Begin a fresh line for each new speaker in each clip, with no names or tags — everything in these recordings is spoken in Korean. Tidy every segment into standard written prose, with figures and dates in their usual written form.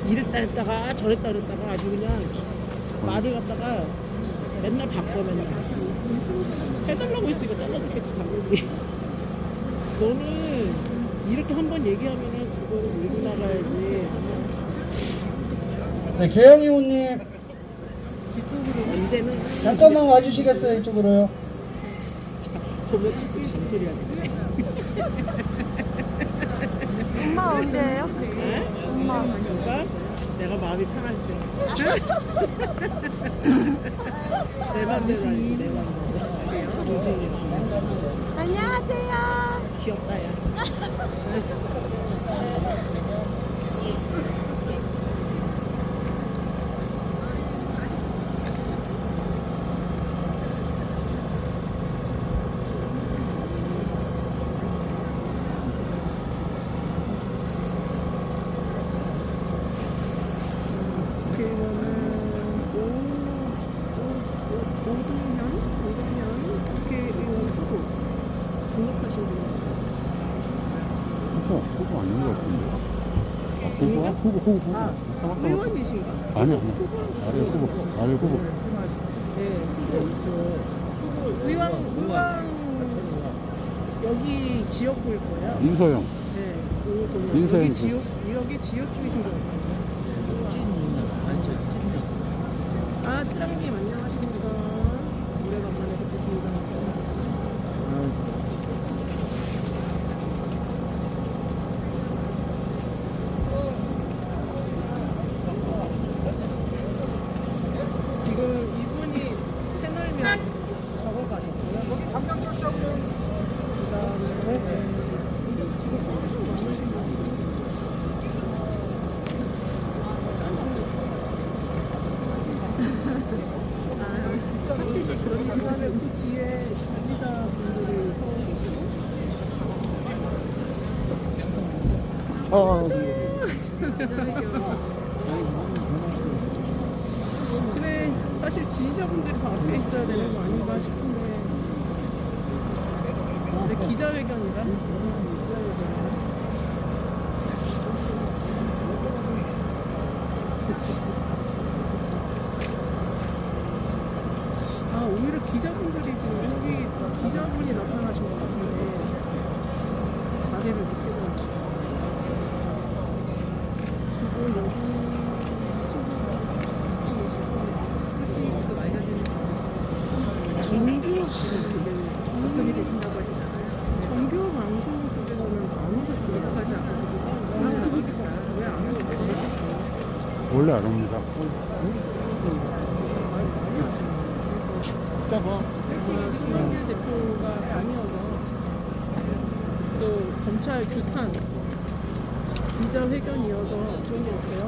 이랬다 했다가 저랬다 그랬다가 아주 그냥 말을 갖다가 맨날 바꿔 맨날 해달라고 했으니까 잘라줬겠지 당연히. 너는 이렇게 한번 얘기하면은 그거를 밀고 나가야지.
네, 개영이 호님
뒤쪽으로 언제는
잠깐만 와주시겠어요? 이쪽으로요.
보면 자꾸 잔소리 하네.
엄마 언제예요?
네?
엄마.
오빠? 내가 마음이 편할 때. 내 맘대로 아니고 내 맘대로. 조심히.
안녕하세요.
귀엽다 야. 오동현 국회의원 후보 등록하신 분.
후보 아닌 것 같은데. 아, 후보야? 후보.
아, 의원이신가?
아니. 아래 후보.
네, 후보. 의왕 여기 지역구일 거예요.
민서영.
네, 오동현.
민서영
여기
씨.
여기 지역구이신 것 같아요. 아, 트랑님 안녕하십니까? 오래간만에 뵙겠습니다. 지금 이분이 채널명 적어가셨고요. 여기 담당자 시험은 그다음에 지금 엄청 많으신 분이 그런 다음에 그 뒤에 지지자분들이 서 계시고 근데 사실 지지자분들이 더 앞에 있어야 되는 거 아닌가 싶은데 근데 기자회견이라 아 오히려 기자분들이 지금 여기 기자분이 나타나신 것 같은데 자리를 늦게 잡으시고 그리고 여기 정규 방송이 되신다고 하시잖아요. 정규 방송 쪽에서는 안 오셨어요. 하지 않았어요. 왜안 오셨어요?
원래 안 옵니다.
김한길 대표가 아니어서 또 검찰 규탄 기자회견이어서 좋은 것 같아요.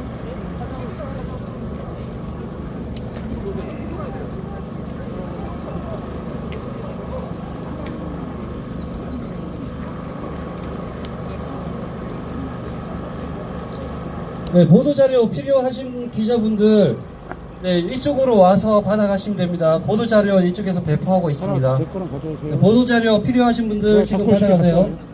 네, 보도자료 필요하신 기자분들 네, 이쪽으로 와서 받아가시면 됩니다. 보도자료 이쪽에서 배포하고 있습니다.
제 거랑 가져오세요.
네, 보도자료 필요하신 분들
네,
지금
갖고 오시게
받아가세요.
갖고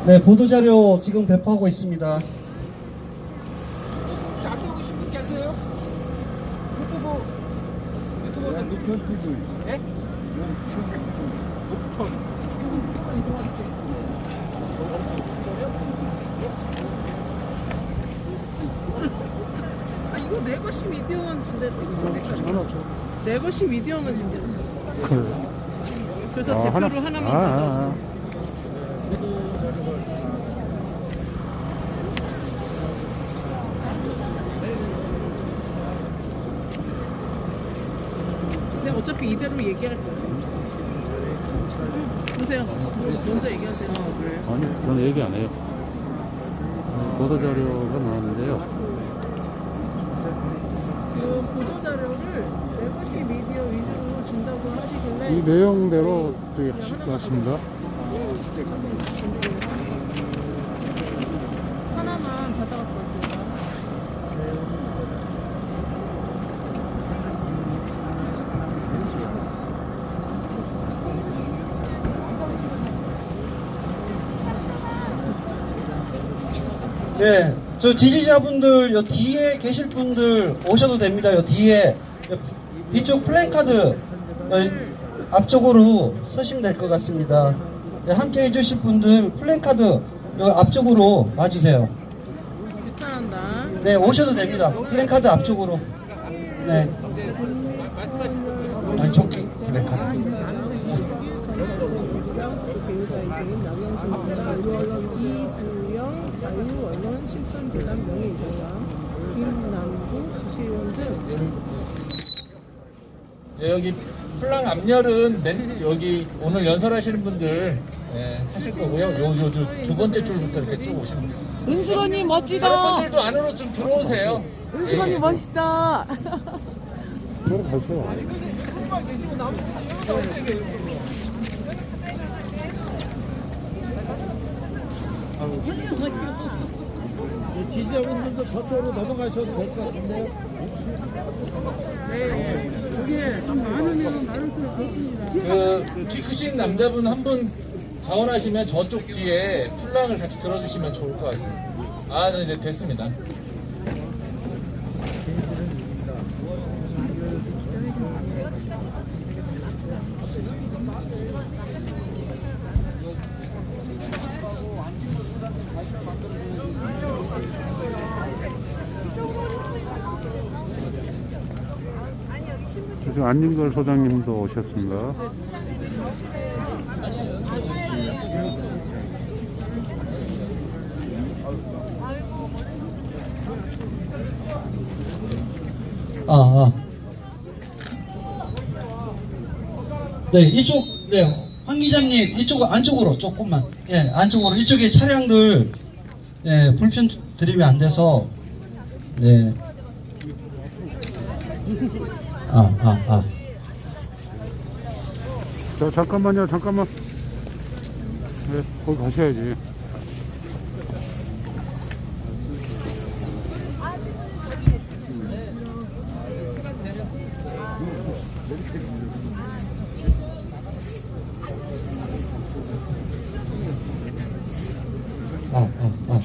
네, 보도자료 지금 배포하고 있습니다.
누천 TV.
네?
아 이거 내 것이 미디어만 준대.
하나 줘.
내 것이 미디어만 준대. 그래서
아,
대표로 하나만 받았어. 근데 어차피 이대로 얘기할 거예요. 보세요. 먼저 얘기하세요.
아니, 저는 얘기 안 해요. 보도자료가 나왔는데요.
그 보도자료를 레거시 미디어 위주로 준다고 하시길래
이 내용대로 되게 맞습니다.
하나만 받아갖고 왔습니다.
네, 저 지지자분들 요 뒤에 계실 분들 오셔도 됩니다. 요 뒤에 뒤쪽 플랜카드 앞쪽으로 서시면 될 것 같습니다. 네, 함께 해주실 분들 플랜카드 요 앞쪽으로 와주세요.
유탄한다.
네, 오셔도 됩니다. 플랜카드 앞쪽으로. 네. 아니, 조끼 플랜카드.
이부영 자유언론 실천재단 명예이사장 김남구 국회의원 등
네, 여기 플랑 앞열은 여기 오늘 연설하시는 분들 하실 거고요. 요 두 번째 줄부터 이렇게 쭉 오시면 돼요.
은수건님 멋지다.
다른 분들도 안으로 좀 들어오세요.
은수건님 멋있다.
저로 가세요.
지지자분들도 저쪽으로 넘어가셔도 될 것 같은데요.
여기에 좀 많으면 많을수록 좋습니다.
키 크신 남자분 한 분 자원하시면 저쪽 뒤에 플랑을 같이 들어주시면 좋을 것 같습니다. 아, 네, 됐습니다.
지금 안진걸 소장님도 오셨습니다.
네, 이쪽, 네, 황 기자님, 이쪽 안쪽으로 조금만, 예, 안쪽으로, 이쪽에 차량들, 예, 불편 드리면 안 돼서, 네.
자, 잠깐만요, 잠깐만. 네, 거기 가셔야지.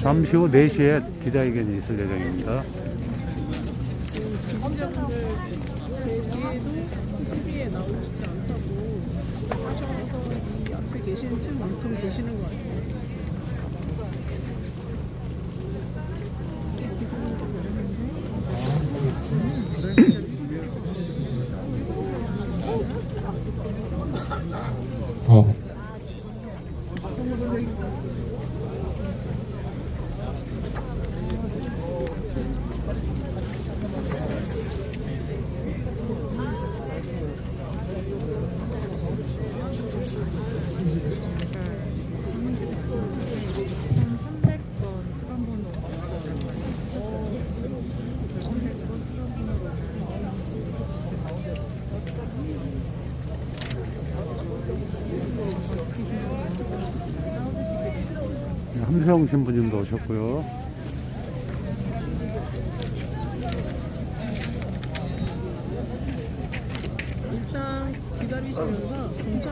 잠시 후 4시에 기자회견이 있을 예정입니다.
지지자분들 제기에도 TV에 나오시지 않다고 하셔서 이 앞에 계신 수만큼 계시는 것 같아요.
함세영 신부님도 오셨고요.
일단 기다리시면서 경찰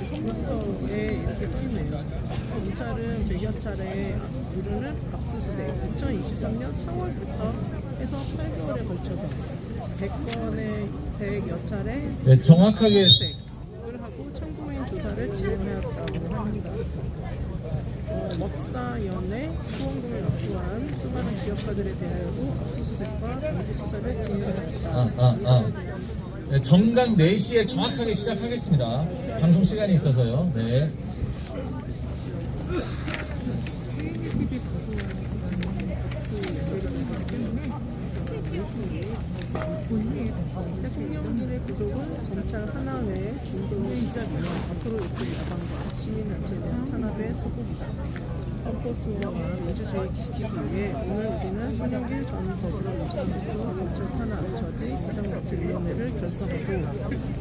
성명서에 이렇게 써있네요. 경찰은 100여 차례 이르는 압수수색 2023년 4월부터 해서 8개월에 걸쳐서 100여 차례
네, 정확하게
압수수색을 하고 참고인 조사를 진행하였다고 합니다. 먹사연의 후원금을 납부한 수많은 기업가들에 대하여도 압수수색과 단기 수사를 진행하였다.
네, 정각 4시에 정확하게 시작하겠습니다. 방송 시간이 있어서요. 네.
대통령들의 구속은 검찰 하나회 중동의 시작이며 앞으로 있을 야당과 시민단체에 대한 탄압의 서곡이다. 헌법소원과 민주주의 지키기 위해 오늘 우리는 손영길 전 더불어민주당 검찰 탄압 저지 세상마찰위원회를 결성하고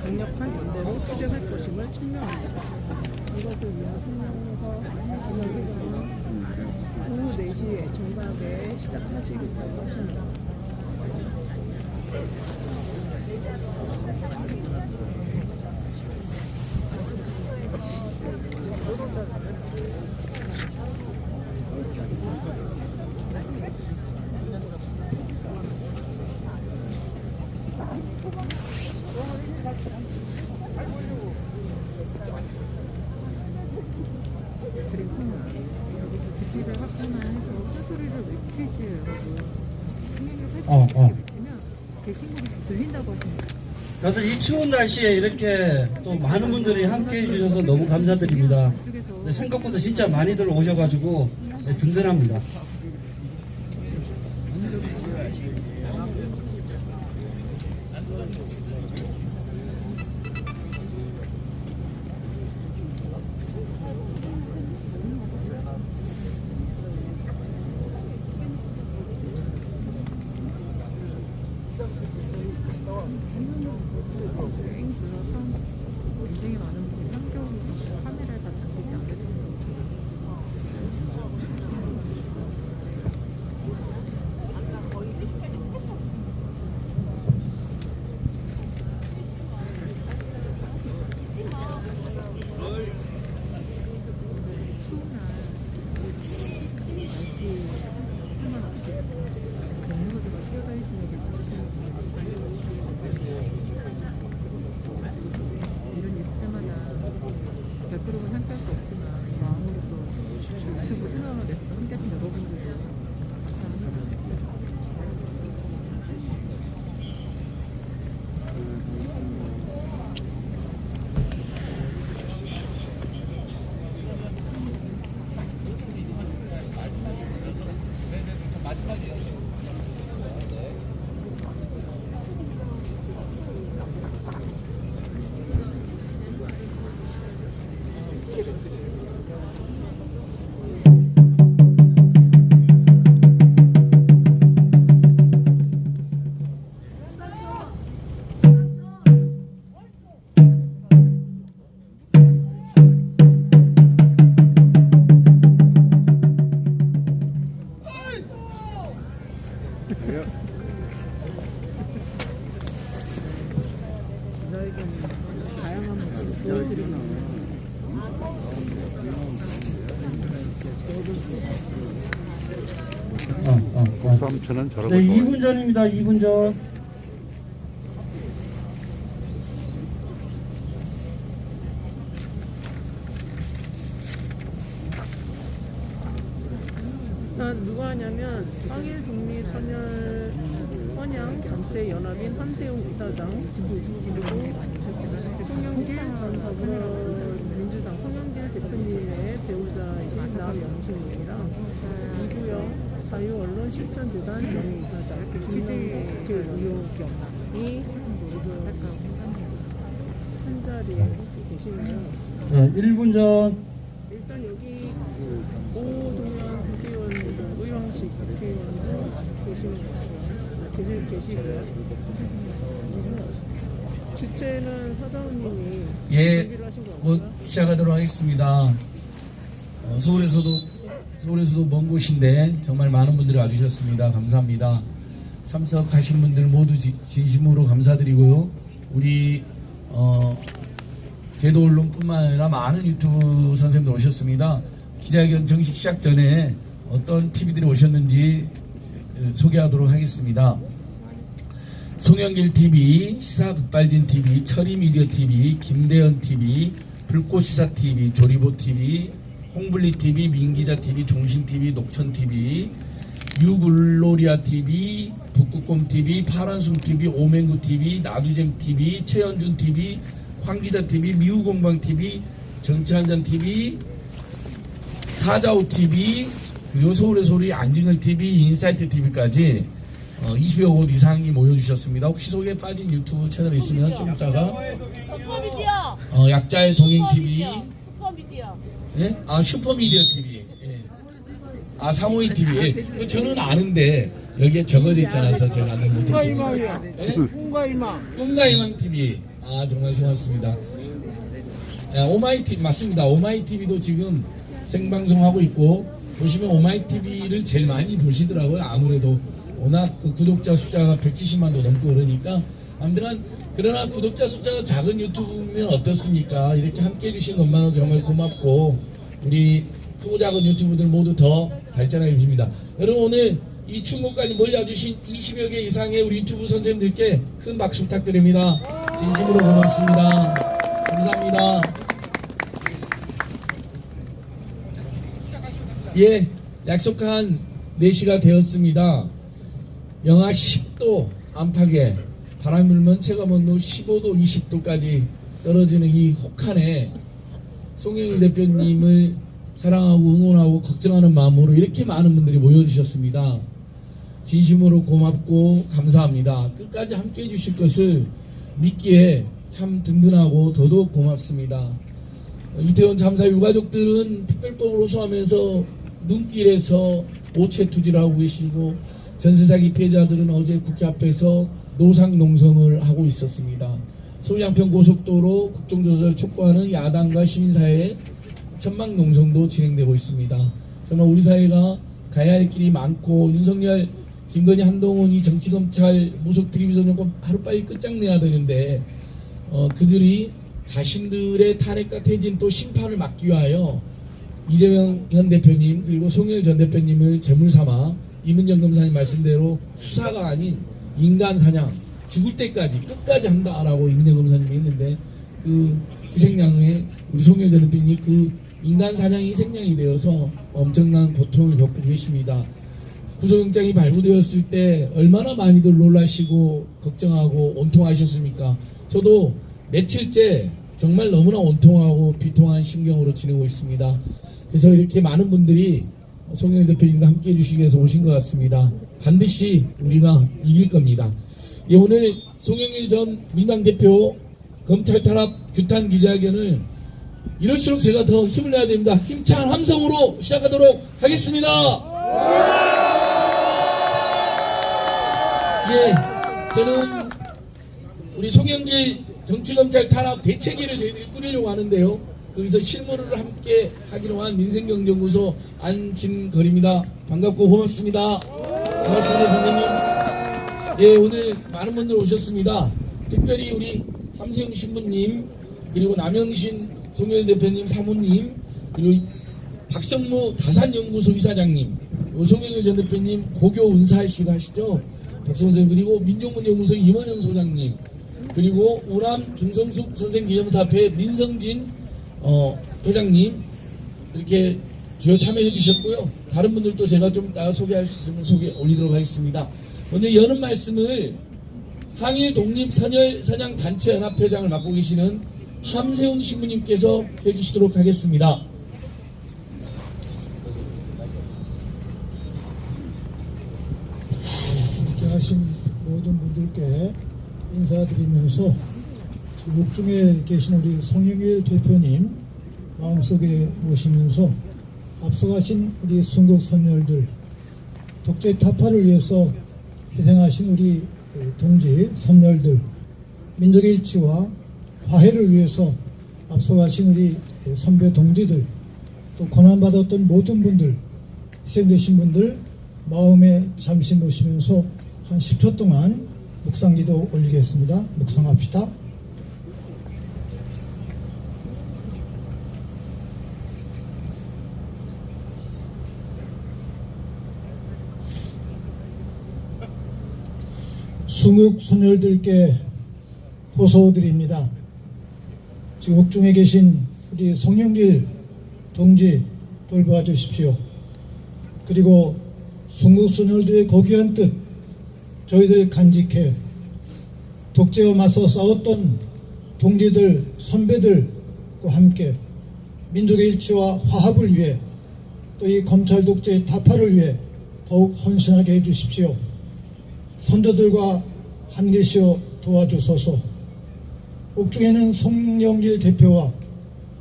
강력한 연대로 투쟁할 것임을 천명합니다. 이것을 위한 성명서 오늘 오후 4시에 정각에 시작하시겠다고 하십니다.
다들 이 추운 날씨에 이렇게 또 많은 분들이 함께 해주셔서 너무 감사드립니다. 네, 생각보다 진짜 많이들 오셔가지고 네, 든든합니다.
굉장히 많은 분이 한겨울에 카메라에 다 담기지 않게 되는 이런 있을 때마다 100%는 함께 할 수 없지만 마음으로 또 유튜브 채널을 내서 함께 하신 여러분들도 감사합니다. 저에게는 다양한 모습을 보여드리고
삼촌은 저러고
네,
좋아해.
2분 전입니다. 2분 전.
누가 하냐면 황일독립 선양 경제연합인 함세용 이사장 그리고 송영길 전 더불어민주당 송영길 대표님의 배우자이신 남영신님이랑 이구영 자유언론실천재단 명예이사장 김영길 의원이 지금 한 자리에 계시네요.
네, 1분 전.
일단 여기 오동현 국회의원, 의왕시 국회의원도 계시고요. 주체는 사장님이
예,
준비를 하신
곧
건가요?
시작하도록 하겠습니다. 서울에서도 먼 곳인데 정말 많은 분들이 와주셨습니다. 감사합니다. 참석하신 분들 모두 진심으로 감사드리고요. 우리 제도 언론뿐만 아니라 많은 유튜브 선생님들 오셨습니다. 기자회견 정식 시작 전에 어떤 TV들이 오셨는지 소개하도록 하겠습니다. 송영길 TV, 시사극발진 TV, 철이미디어 TV, 김대현 TV, 불꽃시사 TV, 조리보 TV, 홍블리 TV, 민기자 TV, 종신 TV, 녹천 TV, 유글로리아 TV, 북극곰 TV, 파란숨 TV, 오맹구 TV, 나두잼 TV, 최현준 TV, 황기자 TV, 미우공방 TV, 정치한잔 TV, 사자우 TV, 그리고 서울의 소리, 안징을 TV, 인사이트 TV까지 20여 곳 이상이 모여주셨습니다. 혹시 속에 빠진 유튜브 채널 있으면 좀 이따가 약자의 동행 TV, 예? 슈퍼미디어 TV, 예. 상호이 TV. 예. 저는 아는데 여기에 적어져 있잖아서 제가 아는 못했어요.
꿈과희망이야.
예?
꿈과희망.
꿈과희망 TV. 정말 고맙습니다. 오마이TV 맞습니다. 오마이TV도 지금 생방송하고 있고, 보시면 오마이TV를 제일 많이 보시더라고요. 아무래도 워낙 그 구독자 숫자가 170만도 넘고 그러니까. 아무튼 그러나 구독자 숫자가 작은 유튜브면 어떻습니까? 이렇게 함께 해주신 것만으로 정말 고맙고, 우리 크고 작은 유튜브들 모두 더 발전하길 빕니다. 여러분, 오늘 이 충무까지 몰려주신 20여 개 이상의 우리 유튜브 선생님들께 큰 박수 부탁드립니다. 진심으로 고맙습니다. 감사합니다. 예, 약속한 4시가 되었습니다. 영하 10도 안팎에 바람이 불면 체감온도 15도, 20도까지 떨어지는 이 혹한에 송영길 대표님을 사랑하고 응원하고 걱정하는 마음으로 이렇게 많은 분들이 모여주셨습니다. 진심으로 고맙고 감사합니다. 끝까지 함께 해주실 것을 믿기에 참 든든하고 더더욱 고맙습니다. 이태원 참사 유가족들은 특별법을 호소하면서 눈길에서 오체투지를 하고 계시고, 전세사기 피해자들은 어제 국회 앞에서 노상농성을 하고 있었습니다. 서울양평 고속도로 국정조사를 촉구하는 야당과 시민사회의 천막농성도 진행되고 있습니다. 정말 우리 사회가 가야 할 길이 많고, 윤석열, 김건희, 한동훈이 정치검찰 무속비리비서정권 하루빨리 끝장내야 되는데 그들이 자신들의 탄핵과 퇴진 또 심판을 막기 위하여 이재명 현 대표님 그리고 송영길 전 대표님을 제물삼아 이문정 검사님 말씀대로 수사가 아닌 인간 사냥, 죽을 때까지 끝까지 한다라고 이문정 검사님이 했는데, 그 희생양에 우리 송영길 전 대표님이 그 인간 사냥이 희생양이 되어서 엄청난 고통을 겪고 계십니다. 구속영장이 발부되었을 때 얼마나 많이들 놀라시고 걱정하고 온통하셨습니까? 저도 며칠째 정말 너무나 온통하고 비통한 심경으로 지내고 있습니다. 그래서 이렇게 많은 분들이 송영길 대표님과 함께 해주시기 위해서 오신 것 같습니다. 반드시 우리가 이길 겁니다. 예, 오늘 송영길 전 민당 대표 검찰 탄압 규탄 기자회견을 이럴수록 제가 더 힘을 내야 됩니다. 힘찬 함성으로 시작하도록 하겠습니다. 예, 저는 우리 송영길 정치검찰 탄압 대책위를 저희들이 꾸리려고 하는데요. 거기서 실무를 함께 하기로 한 민생경제연구소 안진걸입니다. 반갑고 고맙습니다. 반갑습니다, 선생님. 예, 오늘 많은 분들 오셨습니다. 특별히 우리 함세영 신부님, 그리고 남영신 송영길 대표님 사모님, 그리고 박성무 다산연구소 이사장님, 송영길 전 대표님 고교 은사하시기도 하시죠. 박성무 선생님, 그리고 민족문연구소 임원영 소장님, 그리고 우남 김성숙 선생 기념사업회 민성진 회장님, 이렇게 주요 참여해 주셨고요. 다른 분들도 제가 좀 이따 소개할 수 있으면 올리도록 하겠습니다. 먼저 여는 말씀을 항일 독립 선양 단체 연합회장을 맡고 계시는 함세웅 신부님께서 해주시도록 하겠습니다.
함께 하신 모든 분들께 인사드리면서 옥중에 계신 우리 송영길 대표님 마음속에 모시면서 앞서가신 우리 순국 선열들, 독재 타파를 위해서 희생하신 우리 동지 선열들, 민족의 일치와 화해를 위해서 앞서가신 우리 선배 동지들, 또 고난받았던 모든 분들, 희생되신 분들 마음에 잠시 모시면서 한 10초 동안 묵상기도 올리겠습니다. 묵상합시다. 순국 선열들께 호소드립니다. 지금 옥중에 계신 우리 송영길 동지 돌봐 주십시오. 그리고 순국 선열들의 고귀한 뜻 저희들 간직해 독재와 맞서 싸웠던 동지들, 선배들과 함께 민족의 일치와 화합을 위해 또 이 검찰 독재의 타파를 위해 더욱 헌신하게 해주십시오. 선조들과 함께시어 도와주소서. 옥중에는 송영길 대표와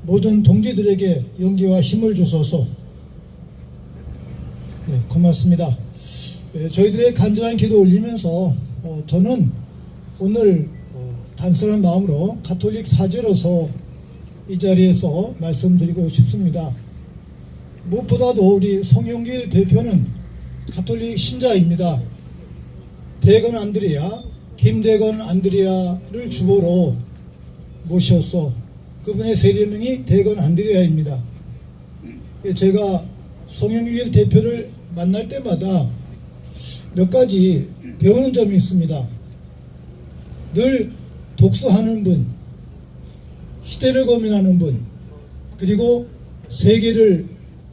모든 동지들에게 용기와 힘을 주소서. 네, 고맙습니다. 네, 저희들의 간절한 기도 올리면서 저는 오늘 단순한 마음으로 가톨릭 사제로서 이 자리에서 말씀드리고 싶습니다. 무엇보다도 우리 송영길 대표는 가톨릭 신자입니다. 대건 안드레아, 김대건 안드레아를 주보로 모셔서 그분의 세례명이 대건 안드레아입니다. 제가 송영길 대표를 만날 때마다 몇 가지 배우는 점이 있습니다. 늘 독서하는 분, 시대를 고민하는 분, 그리고 세계를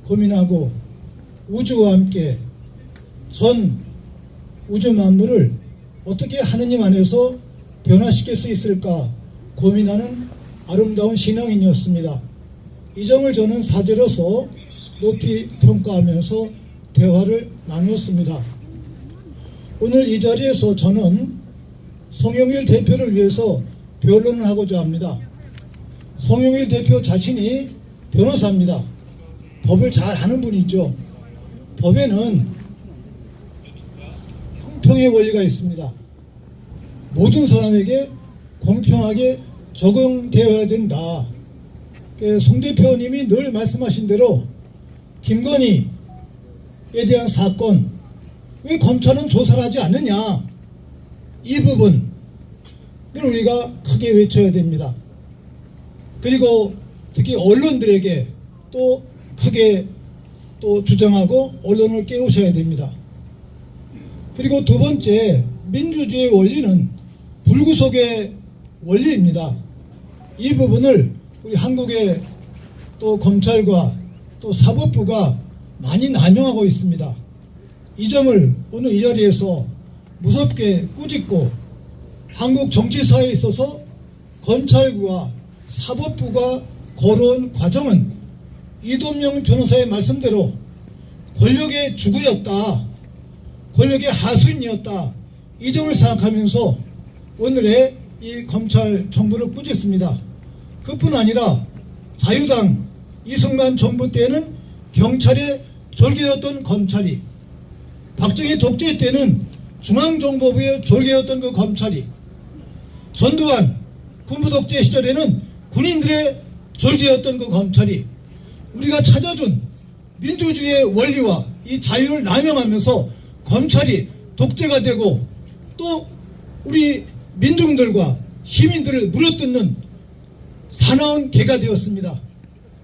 고민하고 우주와 함께 전 우주 만물을 어떻게 하느님 안에서 변화시킬 수 있을까 고민하는 아름다운 신앙인이었습니다. 이 점을 저는 사제로서 높이 평가하면서 대화를 나누었습니다. 오늘 이 자리에서 저는 송영길 대표를 위해서 변론을 하고자 합니다. 송영길 대표 자신이 변호사입니다. 법을 잘 아는 분이죠. 법에는 공평의 원리가 있습니다. 모든 사람에게 공평하게 적용되어야 된다. 송 대표님이 늘 말씀하신 대로 김건희에 대한 사건 왜 검찰은 조사를 하지 않느냐, 이 부분을 우리가 크게 외쳐야 됩니다. 그리고 특히 언론들에게 또 크게 또 주장하고 언론을 깨우셔야 됩니다. 그리고 두 번째, 민주주의의 원리는 불구속의 원리입니다. 이 부분을 우리 한국의 또 검찰과 또 사법부가 많이 남용하고 있습니다. 이 점을 오늘 이 자리에서 무섭게 꾸짖고, 한국 정치사에 있어서 검찰부와 사법부가 걸어온 과정은 이동영 변호사의 말씀대로 권력의 주구였다, 권력의 하수인이었다, 이 점을 생각하면서 오늘의 이 검찰 정부를 꾸짖습니다. 그뿐 아니라 자유당 이승만 정부 때는 경찰의 졸개였던 검찰이, 박정희 독재 때는 중앙정보부의 졸개였던 그 검찰이, 전두환 군부 독재 시절에는 군인들의 졸개였던 그 검찰이 우리가 찾아준 민주주의의 원리와 이 자유를 남용하면서 검찰이 독재가 되고 또 우리 민중들과 시민들을 물어뜯는 사나운 개가 되었습니다.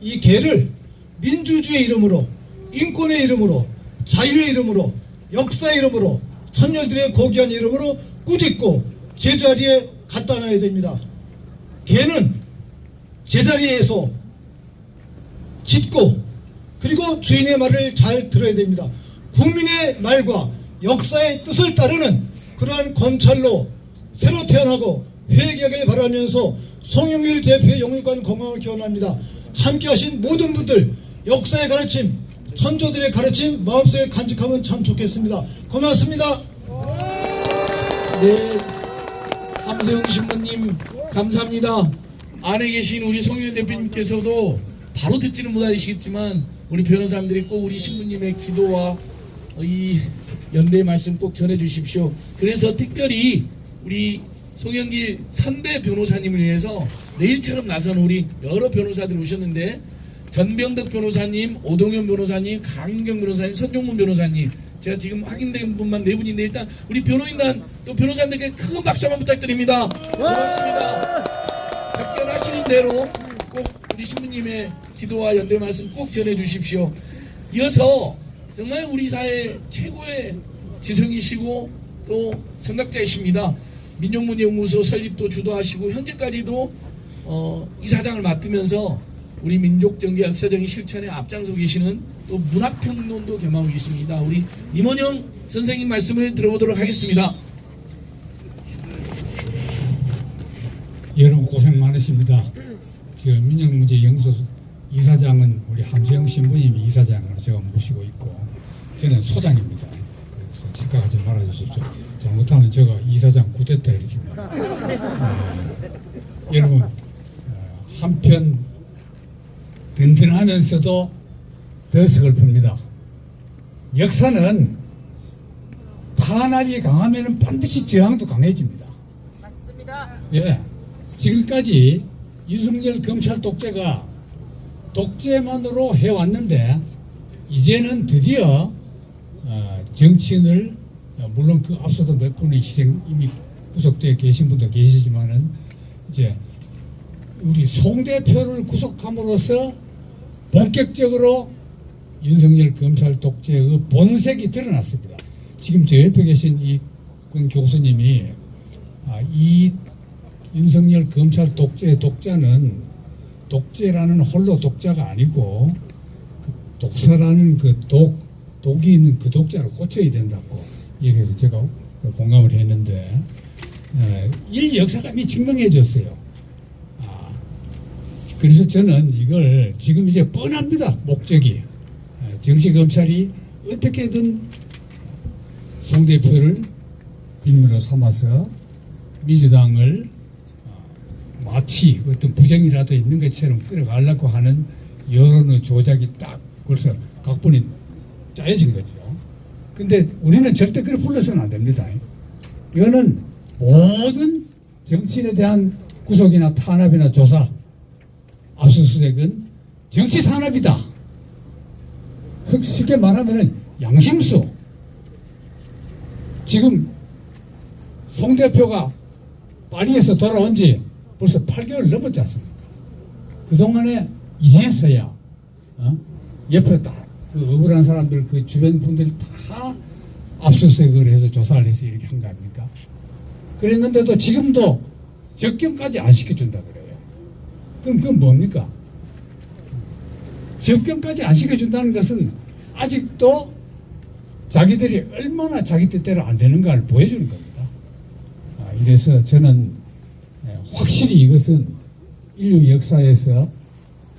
이 개를 민주주의의 이름으로, 인권의 이름으로, 자유의 이름으로, 역사의 이름으로, 선열들의 고귀한 이름으로 꾸짖고 제자리에 갖다 놔야 됩니다. 개는 제자리에서 짖고 그리고 주인의 말을 잘 들어야 됩니다. 국민의 말과 역사의 뜻을 따르는 그러한 검찰로 새로 태어나고 회개하길 바라면서 송영길 대표의 영육간 건강을 기원합니다. 함께 하신 모든 분들, 역사의 가르침, 선조들의 가르침 마음속에 간직하면 참 좋겠습니다. 고맙습니다.
네, 함세영 신부님 감사합니다. 안에 계신 우리 송영길 대표님께서도 바로 듣지는 못하시겠지만 우리 변호사님들이 꼭 우리 신부님의 기도와 이 연대의 말씀 꼭 전해 주십시오. 그래서 특별히 우리 송영길 선배 변호사님을 위해서 내일처럼 나선 우리 여러 변호사들이 오셨는데, 전병덕 변호사님, 오동현 변호사님, 강인경 변호사님, 선종문 변호사님, 제가 지금 확인된 분만 4분인데 일단 우리 변호인단 또 변호사님들께 큰 박수 한번 부탁드립니다. 고맙습니다. 접견하시는 대로 꼭 우리 신부님의 기도와 연대 말씀 꼭 전해 주십시오. 이어서 정말 우리 사회 최고의 지성이시고 또 선각자이십니다. 민족문제연구소 설립도 주도하시고 현재까지도 이사장을 맡으면서 우리 민족정계 역사적인 실천에 앞장서 계시는 또 문학평론도 겸하고 계십니다. 우리 임원영 선생님 말씀을 들어보도록 하겠습니다.
여러분 고생 많으십니다. 지금 민족문제연구소 이사장은 우리 함세영 신부님이 이사장으로 제가 모시고 있고, 저는 소장입니다. 그래서 착각하지 말아주십시오. 잘못하면 제가 이사장 구대타 일으킵니다. 여러분, 한편 든든하면서도 더 서글픕니다. 역사는 탄압이 강하면 반드시 저항도 강해집니다.
맞습니다.
예, 지금까지 윤석열 검찰 독재가 독재만으로 해왔는데 이제는 드디어 정치인을, 물론 그 앞서도 몇 분의 희생 이미 구속되어 계신 분도 계시지만은 이제 우리 송 대표를 구속함으로써 본격적으로 윤석열 검찰 독재의 본색이 드러났습니다. 지금 저 옆에 계신 이권 교수님이 이 윤석열 검찰 독재의 독자는 독재라는 홀로 독자가 아니고 독서라는 그 독이 있는 그 독자를 고쳐야 된다고 얘기해서 제가 공감을 했는데 일 역사감이 증명해 줬어요. 그래서 저는 이걸 지금 이제 뻔합니다. 목적이 정치검찰이 어떻게든 송 대표를 빌미로 삼아서 민주당을 마치 어떤 부정이라도 있는 것처럼 끌어가려고 하는 여론의 조작이 딱 벌써 각본이 짜여진 거죠. 근데 우리는 절대 그걸 불러서는 안 됩니다. 이거는 모든 정치인에 대한 구속이나 탄압이나 조사, 압수수색은 정치 탄압이다. 쉽게 말하면 양심수. 지금 송 대표가 파리에서 돌아온 지 벌써 8개월 넘었지 않습니까? 그동안에 이제서야 옆에 딱 그 억울한 사람들 그 주변 분들이 다 압수수색을 해서 조사를 해서 이렇게 한 거 아닙니까? 그랬는데도 지금도 접견까지 안 시켜준다 그래요. 그럼 그건 뭡니까? 접견까지 안 시켜준다는 것은 아직도 자기들이 얼마나 자기 뜻대로 안 되는가를 보여주는 겁니다. 이래서 저는 확실히 이것은 인류 역사에서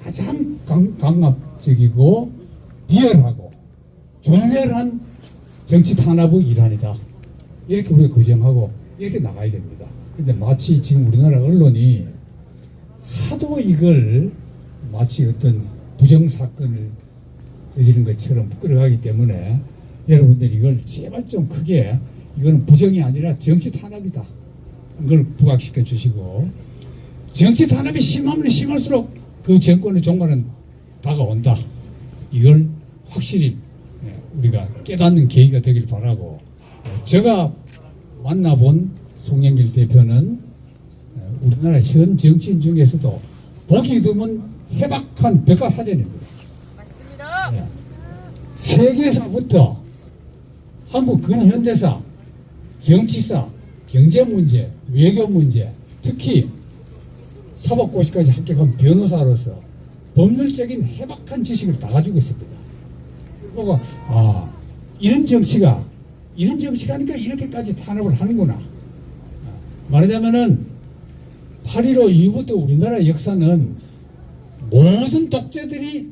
가장 강압적이고 비열하고 졸렬한 정치 탄압의 일환이다. 이렇게 우리가 규정하고 이렇게 나가야 됩니다. 근데 마치 지금 우리나라 언론이 하도 이걸 마치 어떤 부정사건을 저지른 것처럼 끌어가기 때문에 여러분들이 이걸 제발 좀 크게 이거는 부정이 아니라 정치 탄압이다. 이걸 부각시켜 주시고 정치 탄압이 심하면 심할수록 그 정권의 종말은 다가온다. 이걸 확실히 우리가 깨닫는 계기가 되길 바라고 제가 만나본 송영길 대표는 우리나라 현 정치인 중에서도 보기 드문 해박한 백과사전입니다. 맞습니다. 세계사부터 한국 근현대사, 정치사, 경제문제, 외교문제, 특히 사법고시까지 합격한 변호사로서 법률적인 해박한 지식을 다 가지고 있습니다. 보고 이런 정치가 하니까 이렇게까지 탄압을 하는구나. 말하자면은 8.15 이후부터 우리나라 역사는 모든 독재들이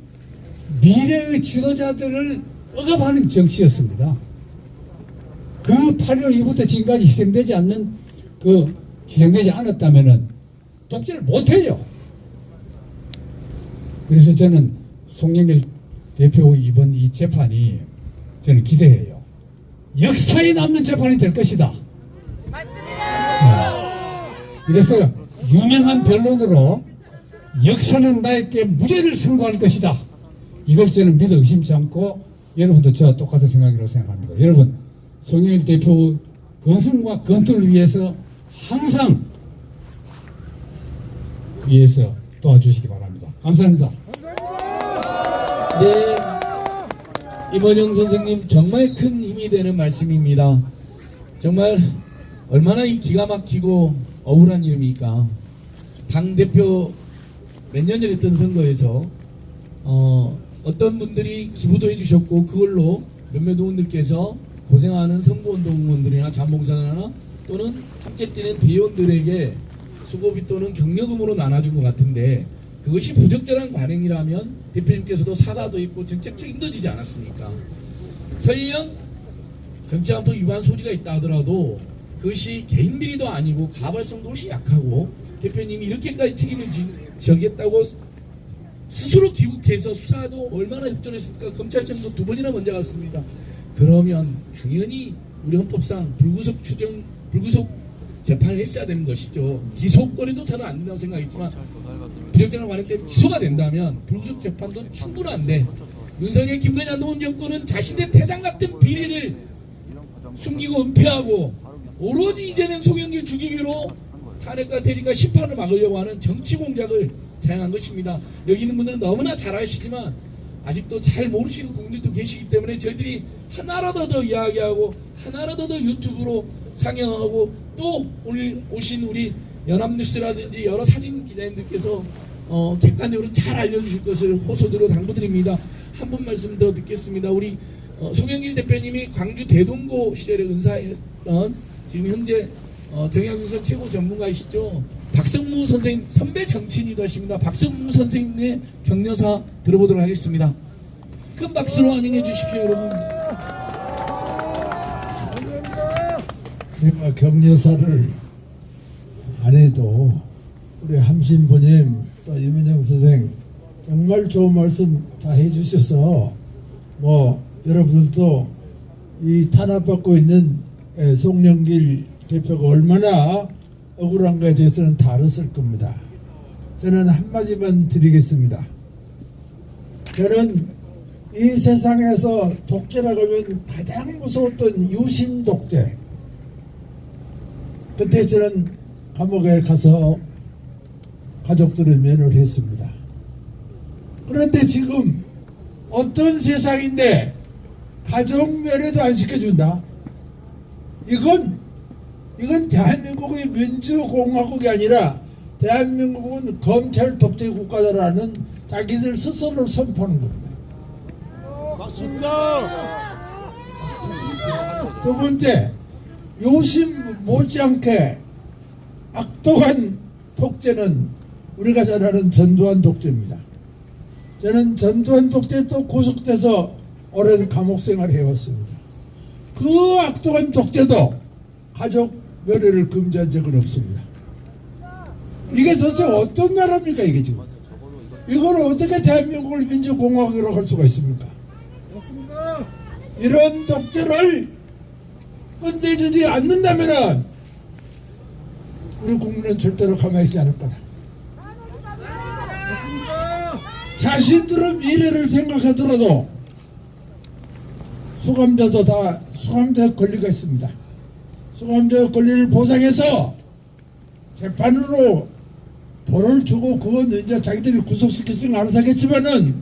미래의 지도자들을 억압하는 정치였습니다. 그 8.15 이후부터 지금까지 희생되지 않았다면은 독재를 못해요. 그래서 저는 송영길 대표 이번 이 재판이 저는 기대해요. 역사에 남는 재판이 될 것이다. 맞습니다. 그래서 유명한 변론으로 역사는 나에게 무죄를 선고할 것이다. 이걸 저는 믿어 의심치 않고 여러분도 저와 똑같은 생각이라고 생각합니다. 여러분 송영길 대표 건승과 건투를 위해서 항상 위해서 도와주시기 바랍니다. 감사합니다.
네, 임원영 선생님 정말 큰 힘이 되는 말씀입니다. 정말 얼마나 이 기가 막히고 억울한 일입니까? 당대표 몇 년 전에 했던 선거에서 어떤 분들이 기부도 해주셨고 그걸로 몇몇 의원들께서 고생하는 선거운동 의원들이나 자원봉사자나 또는 함께 뛰는 대의원들에게 수고비 또는 경력금으로 나눠준 것 같은데 그것이 부적절한 관행이라면 대표님께서도 사과도 있고 정책 책임도 지지 않았습니까? 설령 정치안법 위반 소지가 있다 하더라도 그것이 개인 비리도 아니고 가발성도 훨씬 약하고 대표님이 이렇게까지 책임을 지겠다고 스스로 귀국해서 수사도 얼마나 협조했습니까? 검찰청도 2번이나 먼저 갔습니다. 그러면 당연히 우리 헌법상 불구속 재판을 했어야 되는 것이죠. 기소거리도 저는 안 된다고 생각했지만 부적절한 관행 때문에 기소가 된다면 불구속 재판도 충분한데 윤석열, 김건희, 노무현 정권은 자신의 태산 같은 비리를 숨기고 은폐하고 오로지 이제는 송영길 죽이기로 탄핵과 퇴진과 심판을 막으려고 하는 정치 공작을 사용한 것입니다. 여기 있는 분들은 너무나 잘 아시지만 아직도 잘 모르시는 국민들도 계시기 때문에 저희들이 하나라도 더 이야기하고 하나라도 더 유튜브로 상영하고 또 오늘 오신 우리 연합뉴스라든지 여러 사진 기자님들께서 객관적으로 잘 알려주실 것을 호소드려 당부드립니다. 한 분 말씀 더 듣겠습니다. 우리 송영길 대표님이 광주 대동고 시절에 은사했던 지금 현재 정약용선 최고 전문가이시죠. 박성무 선생님 선배 정치인이도 하십니다. 박성무 선생님의 격려사 들어보도록 하겠습니다. 큰 박수로 환영해 주십시오, 여러분.
내가 격려사를 안 해도 우리 함신부님 또 이문영 선생 정말 좋은 말씀 다 해주셔서 뭐 여러분들도 이 탄압받고 있는 송영길 대표가 얼마나 억울한가에 대해서는 다 알았을 겁니다. 저는 한마디만 드리겠습니다. 저는 이 세상에서 독재라고 하면 가장 무서웠던 유신 독재. 그때 저는 감옥에 가서 가족들을 면회를 했습니다. 그런데 지금 어떤 세상인데 가족 면회도 안 시켜준다? 이건 대한민국의 민주공화국이 아니라 대한민국은 검찰 독재 국가다라는 자기들 스스로를 선포하는 겁니다. 두 번째, 요심 못지않게 악독한 독재는 우리가 잘 아는 전두환 독재입니다. 저는 전두환 독재 또 구속돼서 오랜 감옥 생활을 해왔습니다. 그 악독한 독재도 가족 면회를 금지한 적은 없습니다. 이게 도대체 어떤 나라입니까 이게 지금? 이걸 어떻게 대한민국을 민주공화국이라고 할 수가 있습니까? 이런 독재를 끝내주지 않는다면은 우리 국민은 절대로 가만히 있지 않을 거다. 자신들의 미래를 생각하더라도 수감자도 다 수감자의 권리가 있습니다. 수감자의 권리를 보장해서 재판으로 벌을 주고 그건 이제 자기들이 구속시켰으면 알아서 하겠지만은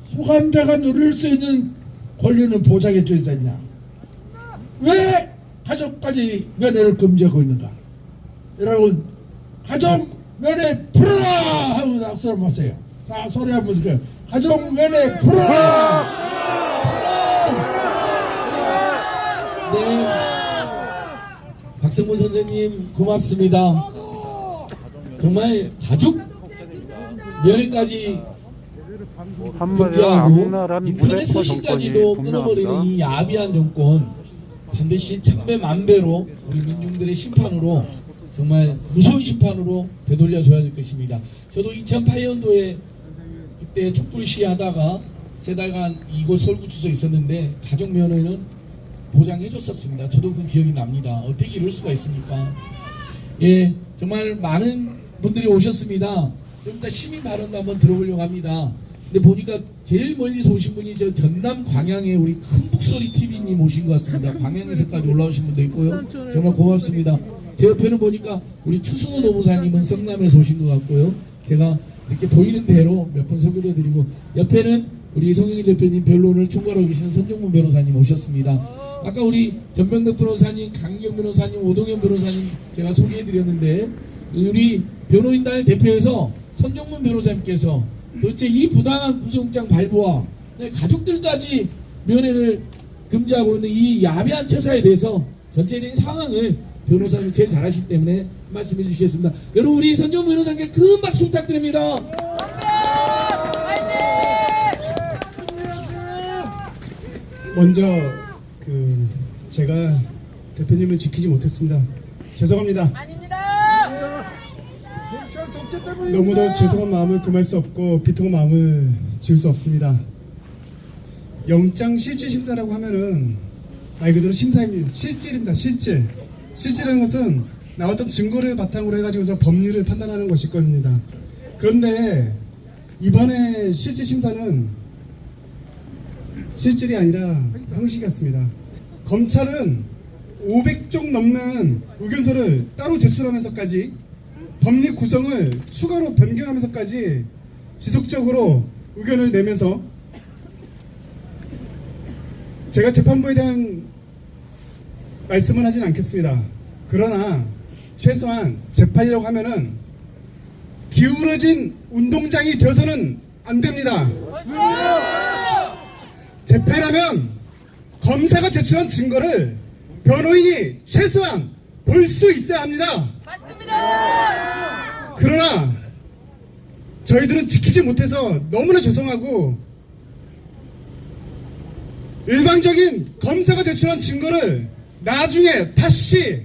수감자가 누릴 수 있는 권리는 보장해 줘야 되냐? 왜 가족까지 면회를 금지하고 있는가? 여러분, 가족 면회 풀어라! 하고 악수 한번 하세요. 자, 소리 한번 들어요. 가족 면회 풀어라!
네. 박성무 선생님 고맙습니다. 정말 가족 면회까지
한마디로 악랄한
인터넷
무대포
서식까지도
정권이
끊어버리는
분명합니다.
이 야비한 정권 반드시 천배 만배로 우리 민중들의 심판으로 정말 무서운 심판으로 되돌려줘야 될 것입니다. 저도 2008년도에 이때 촛불 시위하다가 세 달간 이곳 설구 주소에 있었는데 가족 면회는 보장해줬었습니다. 저도 그 기억이 납니다. 어떻게 이럴 수가 있습니까? 예, 정말 많은 분들이 오셨습니다. 좀 이따 시민 발언도 한번 들어보려고 합니다. 근데 보니까 제일 멀리서 오신 분이 저 전남 광양에 우리 큰 북소리 TV님 오신 것 같습니다. 광양에서까지 올라오신 분도 있고요. 정말 고맙습니다. 제 옆에는 보니까 우리 추승호 노무사님은 성남에서 오신 것 같고요. 제가 이렇게 보이는 대로 몇 번 소개도 드리고 옆에는 우리 송영길 대표님 변론을 총괄하고 계시는 선정문 변호사님 오셨습니다. 아까 우리 전병덕 변호사님, 강경 변호사님, 오동현 변호사님 제가 소개해드렸는데 우리 변호인단을 대표해서 선정문 변호사님께서 도대체 이 부당한 구속영장 발부와 가족들까지 면회를 금지하고 있는 이 야비한 처사에 대해서 전체적인 상황을 변호사님이 제일 잘 아시기 때문에 말씀해 주시겠습니다. 여러분 우리 선정문 변호사님께 큰 박수 부탁드립니다.
먼저 제가 대표님을 지키지 못했습니다. 죄송합니다. 너무도 죄송한 마음을 금할 수 없고 비통한 마음을 지울 수 없습니다. 영장 실질 심사라고 하면은 말 그대로 심사입니다. 실질입니다. 실질. 실질이라는 것은 나왔던 증거를 바탕으로 해가지고서 법리를 판단하는 것일 겁니다. 그런데 이번에 실질 심사는 실질이 아니라 형식이었습니다. 검찰은 500쪽 넘는 의견서를 따로 제출하면서까지 법리 구성을 추가로 변경하면서까지 지속적으로 의견을 내면서 제가 재판부에 대한 말씀은 하진 않겠습니다. 그러나 최소한 재판이라고 하면은 기울어진 운동장이 되어서는 안 됩니다. 재판하면 검사가 제출한 증거를 변호인이 최소한 볼 수 있어야 합니다. 맞습니다. 그러나 저희들은 지키지 못해서 너무나 죄송하고, 일방적인 검사가 제출한 증거를 나중에 다시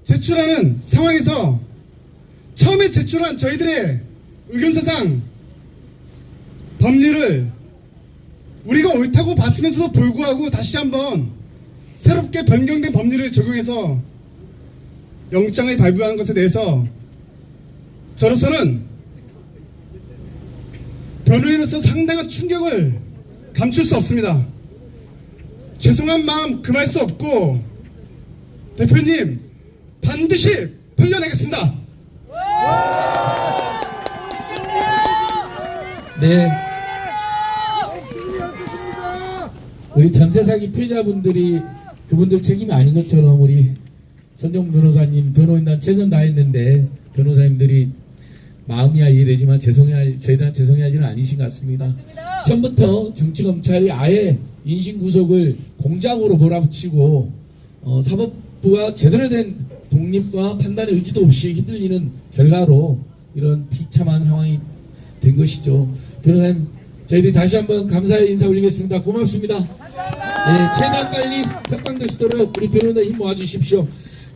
제출하는 상황에서 처음에 제출한 저희들의 의견서상 법률을 우리가 옳다고 봤으면서도 불구하고 다시 한번 새롭게 변경된 법률을 적용해서 영장을 발부한 것에 대해서 저로서는 변호인으로서 상당한 충격을 감출 수 없습니다. 죄송한 마음 금할 수 없고, 대표님 반드시 풀려내겠습니다.
네. 우리 전세 사기 피해자분들이 그분들 책임이 아닌 것처럼 우리 선정 변호사님 변호인단 최선 다했는데 변호사님들이 마음이야 이해되지만 저희들한테 죄송해할 일은 아니신 것 같습니다. 처음부터 정치검찰이 아예 인신구속을 공작으로 몰아붙이고 사법부가 제대로 된 독립과 판단의 의지도 없이 휘둘리는 결과로 이런 비참한 상황이 된 것이죠. 변호사님, 저희들이 다시 한번 감사의 인사 올리겠습니다. 고맙습니다. 네, 최대한 빨리 석방될 수 있도록 우리 변호인단 힘 모아주십시오.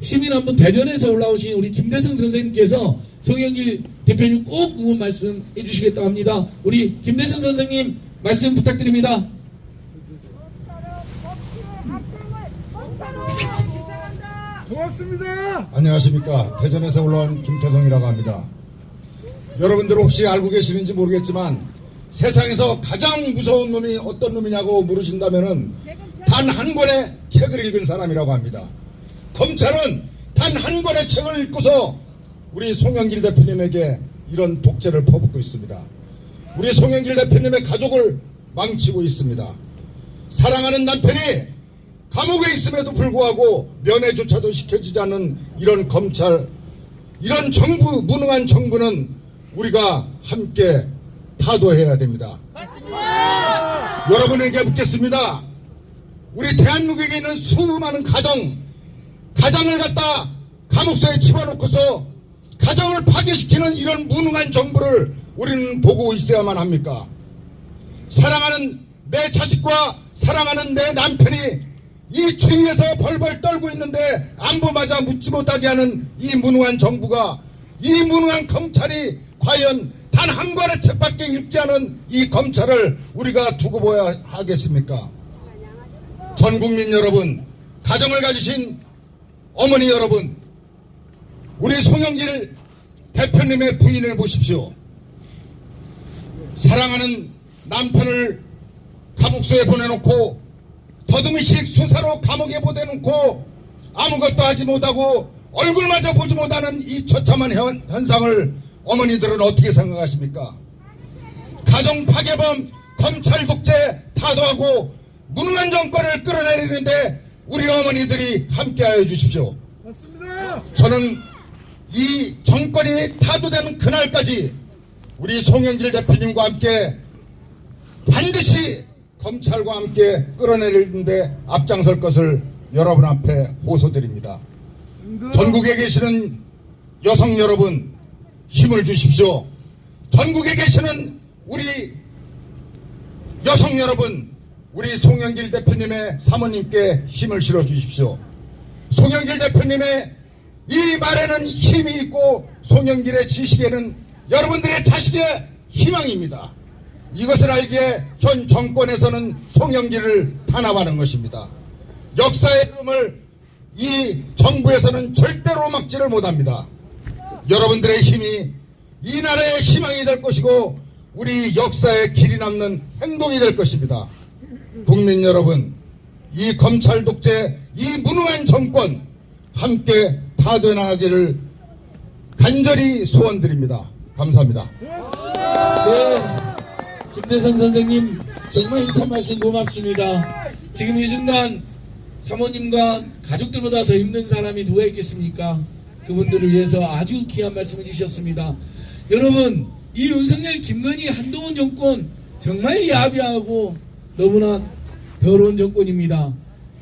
시민한분 대전에서 올라오신 우리 김대성 선생님께서 송영길 대표님 꼭 응원 말씀 해주시겠다고 합니다. 우리 김대성 선생님 말씀 부탁드립니다.
고맙습니다.
안녕하십니까. 대전에서 올라온 김태성이라고 합니다. 여러분들 혹시 알고 계시는지 모르겠지만 세상에서 가장 무서운 놈이 어떤 놈이냐고 물으신다면은 단 한 권의 책을 읽은 사람이라고 합니다. 검찰은 단 한 권의 책을 읽고서 우리 송영길 대표님에게 이런 독재를 퍼붓고 있습니다. 우리 송영길 대표님의 가족을 망치고 있습니다. 사랑하는 남편이 감옥에 있음에도 불구하고 면회조차도 시켜주지 않는 이런 검찰, 이런 정부, 무능한 정부는 우리가 함께 타도해야 됩니다. 맞습니다. 여러분에게 묻겠습니다. 우리 대한민국에 있는 수많은 가정을 갖다 감옥소에 집어넣고서 가정을 파괴시키는 이런 무능한 정부를 우리는 보고 있어야만 합니까? 사랑하는 내 자식과 사랑하는 내 남편이 이 추위에서 벌벌 떨고 있는데 안부마저 묻지 못하게 하는 이 무능한 정부가, 이 무능한 검찰이 과연 단 한 권의 책밖에 읽지 않은 이 검찰을 우리가 두고 보아야 하겠습니까? 전 국민 여러분, 가정을 가지신 어머니 여러분, 우리 송영길 대표님의 부인을 보십시오. 사랑하는 남편을 감옥소에 보내놓고 더듬이씩 수사로 감옥에 보내놓고 아무것도 하지 못하고 얼굴마저 보지 못하는 이 처참한 현상을 어머니들은 어떻게 생각하십니까? 가정 파괴범, 검찰 독재 타도하고 무능한 정권을 끌어내리는데 우리 어머니들이 함께하여 주십시오. 맞습니다. 저는 이 정권이 타도되는 그날까지 우리 송영길 대표님과 함께 반드시 검찰과 함께 끌어내리는데 앞장설 것을 여러분 앞에 호소드립니다. 전국에 계시는 여성 여러분, 힘을 주십시오. 전국에 계시는 우리 여성 여러분, 우리 송영길 대표님의 사모님께 힘을 실어 주십시오. 송영길 대표님의 이 말에는 힘이 있고 송영길의 지식에는 여러분들의 자식의 희망입니다. 이것을 알기에 현 정권에서는 송영길을 탄압하는 것입니다. 역사의 흐름을 이 정부에서는 절대로 막지를 못합니다. 여러분들의 힘이 이 나라의 희망이 될 것이고 우리 역사에 길이 남는 행동이 될 것입니다. 국민 여러분, 이 검찰 독재, 이 무능한 정권 함께 타도해 나가기를 간절히 소원드립니다. 감사합니다.
네, 김대성 선생님 정말 힘찬 말씀 고맙습니다. 지금 이 순간 사모님과 가족들보다 더 힘든 사람이 누가 있겠습니까? 그분들을 위해서 아주 귀한 말씀을 주셨습니다. 여러분, 이 윤석열, 김건희, 한동훈 정권 정말 야비하고 너무나 더러운 정권입니다.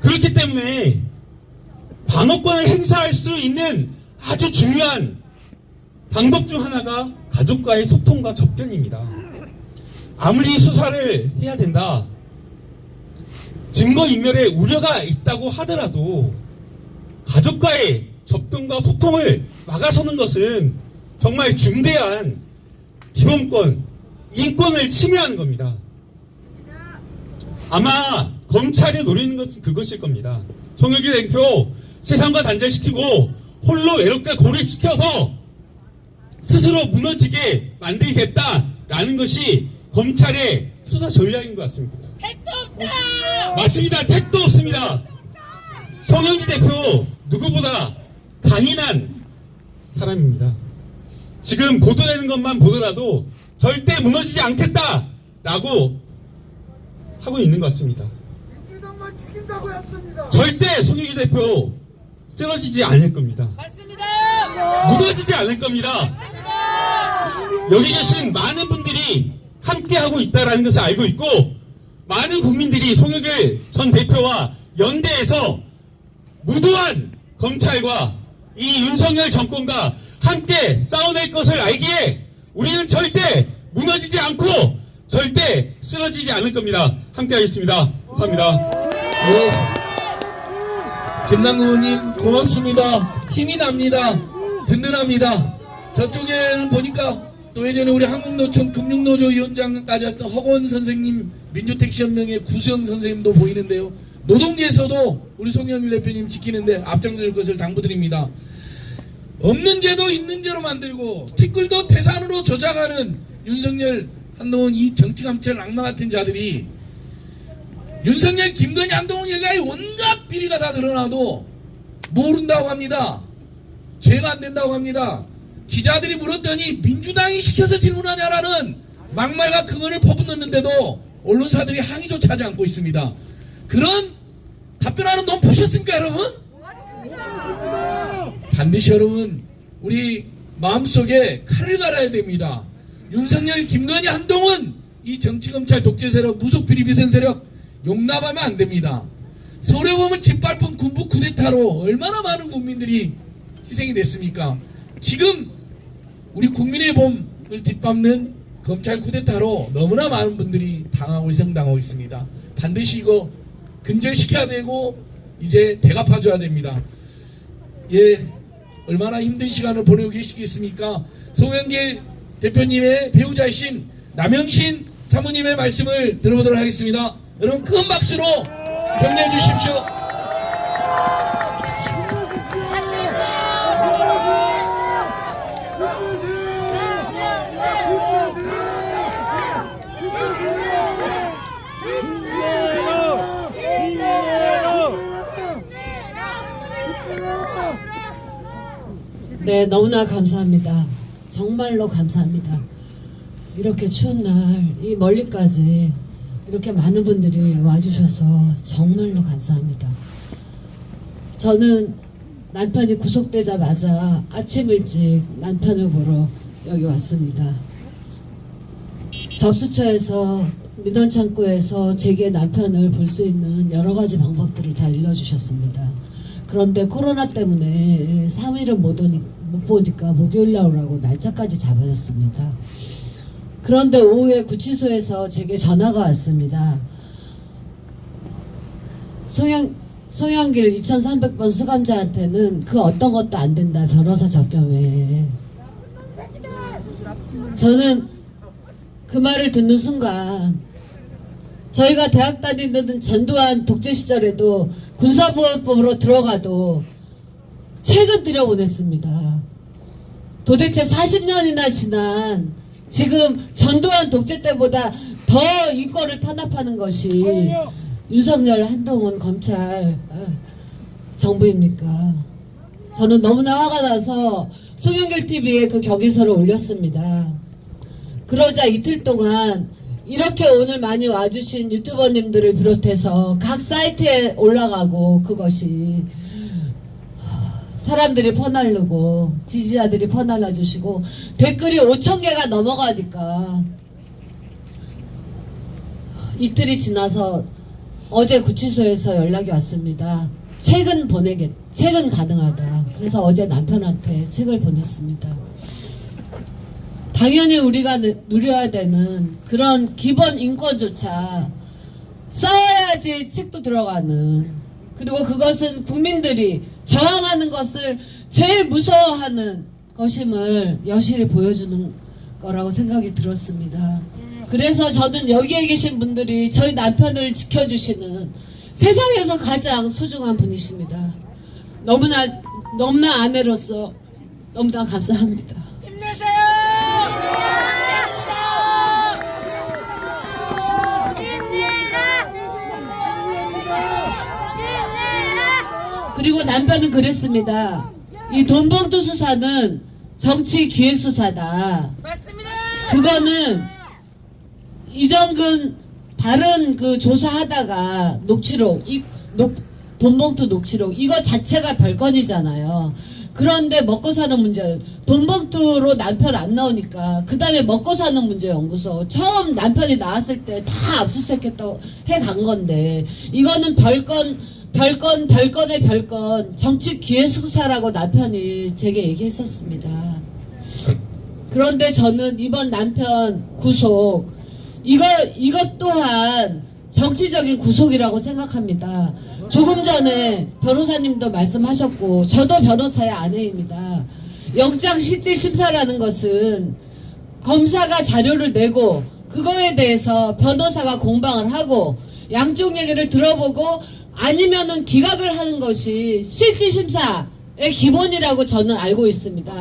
그렇기 때문에 방어권을 행사할 수 있는 아주 중요한 방법 중 하나가 가족과의 소통과 접견입니다. 아무리 수사를 해야 된다, 증거인멸의 우려가 있다고 하더라도 가족과의 접근과 소통을 막아서는 것은 정말 중대한 기본권, 인권을 침해하는 겁니다. 아마 검찰이 노리는 것은 그것일 겁니다. 송영길 대표 세상과 단절시키고 홀로 외롭게 고립시켜서 스스로 무너지게 만들겠다라는 것이 검찰의 수사 전략인 것 같습니다.
택도 없다!
맞습니다. 택도 없습니다. 송영길 대표 누구보다 강인한 사람입니다. 지금 보도되는 것만 보더라도 절대 무너지지 않겠다라고 하고 있는 것 같습니다.
민주당만 죽인다고 했습니다.
절대 송영길 대표 쓰러지지 않을 겁니다.
맞습니다.
무너지지 않을 겁니다. 여기 계신 많은 분들이 함께하고 있다는 것을 알고 있고, 많은 국민들이 송영길 전 대표와 연대해서 무도한 검찰과 이 윤석열 정권과 함께 싸워낼 것을 알기에 우리는 절대 무너지지 않고 절대 쓰러지지 않을 겁니다. 함께 하겠습니다. 감사합니다.
김남국 의원님 고맙습니다. 힘이 납니다. 든든합니다. 저쪽에는 보니까 또 예전에 우리 한국노총 금융노조 위원장까지 하셨던 허건 선생님, 민주택시연맹의 구수영 선생님도 보이는데요. 노동계에서도 우리 송영길 대표님 지키는데 앞장설 것을 당부드립니다. 없는 제도 있는 제로 만들고 티끌도 태산으로 조작하는 윤석열, 한동훈 이 정치감찰 악마 같은 자들이 윤석열, 김건희, 한동훈 일가의 온갖 비리가 다 드러나도 모른다고 합니다. 죄가 안 된다고 합니다. 기자들이 물었더니 민주당이 시켜서 질문하냐라는 막말과 근거를 퍼붓는데도 언론사들이 항의조차 하지 않고 있습니다. 그런 답변하는 놈 보셨습니까, 여러분? 반드시 여러분 우리 마음속에 칼을 갈아야 됩니다. 윤석열, 김건희, 한동훈 이 정치검찰 독재세력, 무속비리 비선세력 용납하면 안 됩니다. 서울에 보면 짓밟은 군부 쿠데타로 얼마나 많은 국민들이 희생이 됐습니까? 지금 우리 국민의 봄을 뒷밟는 검찰 쿠데타로 너무나 많은 분들이 당하고 희생당하고 있습니다. 반드시 이거 근절시켜야 되고 이제 대갚아줘야 됩니다. 예, 얼마나 힘든 시간을 보내고 계시겠습니까? 송영길 대표님의 배우자이신 남영신 사모님의 말씀을 들어보도록 하겠습니다. 여러분 큰 박수로 격려해 주십시오.
네, 너무나 감사합니다. 정말로 감사합니다. 이렇게 추운 날 이 멀리까지 이렇게 많은 분들이 와주셔서 정말로 감사합니다. 저는 남편이 구속되자마자 아침 일찍 남편을 보러 여기 왔습니다. 접수처에서 민원창구에서 제게 남편을 볼 수 있는 여러 가지 방법들을 다 일러주셨습니다. 그런데 코로나 때문에 3일은 못 보니까 목요일 날 오라고 날짜까지 잡아줬습니다. 그런데 오후에 구치소에서 제게 전화가 왔습니다. 송영길 2300번 수감자한테는 그 어떤 것도 안 된다. 변호사 접견 외에. 저는 그 말을 듣는 순간 저희가 대학 다니던 전두환 독재 시절에도 군사보호법으로 들어가도 책은 들여보냈습니다. 도대체 40년이나 지난 지금 전두환 독재 때보다 더 인권을 탄압하는 것이 윤석열, 한동훈 검찰 정부입니까? 저는 너무나 화가 나서 송영길 TV에 그 경위서를 올렸습니다. 그러자 이틀 동안 이렇게 오늘 많이 와주신 유튜버님들을 비롯해서 각 사이트에 올라가고 그것이 사람들이 퍼날르고 지지자들이 퍼날라 주시고 댓글이 5,000개가 넘어가니까 이틀이 지나서 어제 구치소에서 연락이 왔습니다. 책은 가능하다. 그래서 어제 남편한테 책을 보냈습니다. 당연히 우리가 누려야 되는 그런 기본 인권조차 싸워야지 책도 들어가는, 그리고 그것은 국민들이 저항하는 것을 제일 무서워하는 것임을 여실히 보여주는 거라고 생각이 들었습니다. 그래서 저는 여기에 계신 분들이 저희 남편을 지켜주시는 세상에서 가장 소중한 분이십니다. 너무나 아내로서 너무나 감사합니다. 그리고 남편은 그랬습니다. 이 돈봉투 수사는 정치 기획 수사다. 맞습니다. 그거는 이정근 다른 그 조사하다가 녹취록, 돈봉투 녹취록 이거 자체가 별건이잖아요. 그런데 먹고 사는 문제, 돈봉투로 남편 안 나오니까 그 다음에 먹고 사는 문제 연구소 처음 남편이 나왔을 때 다 압수수색했다고 해간 건데, 이거는 별건의 별건 정치 기획 수사라고 남편이 제게 얘기했었습니다. 그런데 저는 이번 남편 구속 이것 또한 정치적인 구속이라고 생각합니다. 조금 전에 변호사님도 말씀하셨고 저도 변호사의 아내입니다. 영장실질심사라는 것은 검사가 자료를 내고 그거에 대해서 변호사가 공방을 하고 양쪽 얘기를 들어보고 아니면은 기각을 하는 것이 실질심사의 기본이라고 저는 알고 있습니다.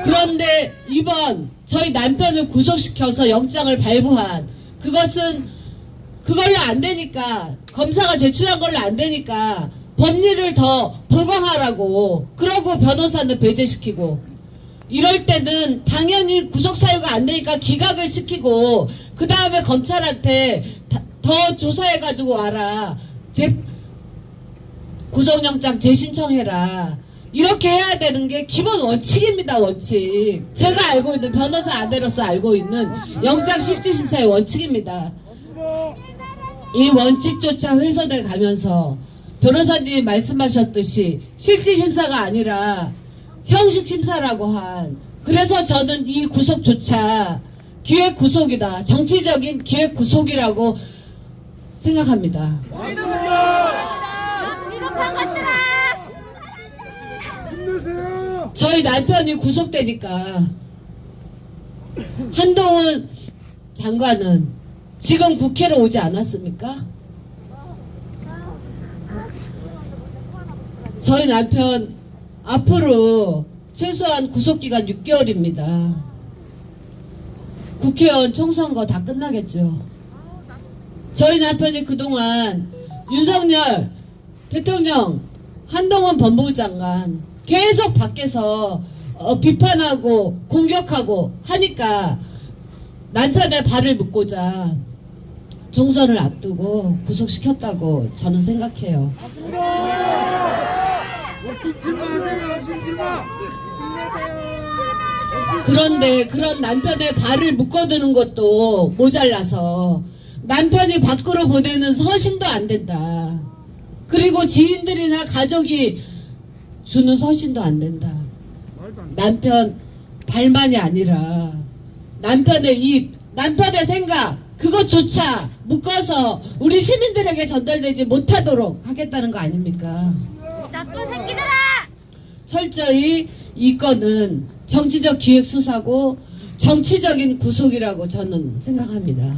그런데 이번 저희 남편을 구속시켜서 영장을 발부한 그걸로 안 되니까, 검사가 제출한 걸로 안 되니까 법리를 더 보강하라고 그러고 변호사는 배제시키고, 이럴 때는 당연히 구속사유가 안 되니까 기각을 시키고 그 다음에 검찰한테 더 조사해가지고 와라, 구속영장 재신청해라, 이렇게 해야 되는 게 기본 원칙입니다. 원칙. 제가 알고 있는, 변호사 아내로서 알고 있는 영장실질심사의 원칙입니다. 이 원칙조차 훼손해 가면서 변호사님이 말씀하셨듯이 실질심사가 아니라 형식심사라고 한, 그래서 저는 이 구속조차 기획구속이다, 정치적인 기획구속이라고 생각합니다. 저희 남편이 구속되니까 한동훈 장관은 지금 국회로 오지 않았습니까? 저희 남편 앞으로 최소한 구속기간 6개월입니다. 국회의원 총선거 다 끝나겠죠. 저희 남편이 그동안 윤석열 대통령, 한동훈 법무부 장관 계속 밖에서 비판하고 공격하고 하니까 남편의 발을 묶고자 총선을 앞두고 구속시켰다고 저는 생각해요. 그런데 그런 남편의 발을 묶어두는 것도 모자라서 남편이 밖으로 보내는 서신도 안 된다. 그리고 지인들이나 가족이 주는 서신도 안 된다. 남편 발만이 아니라 남편의 입, 남편의 생각, 그것조차 묶어서 우리 시민들에게 전달되지 못하도록 하겠다는 거 아닙니까?
나쁜 새끼들아!
철저히 이 건은 정치적 기획수사고 정치적인 구속이라고 저는 생각합니다.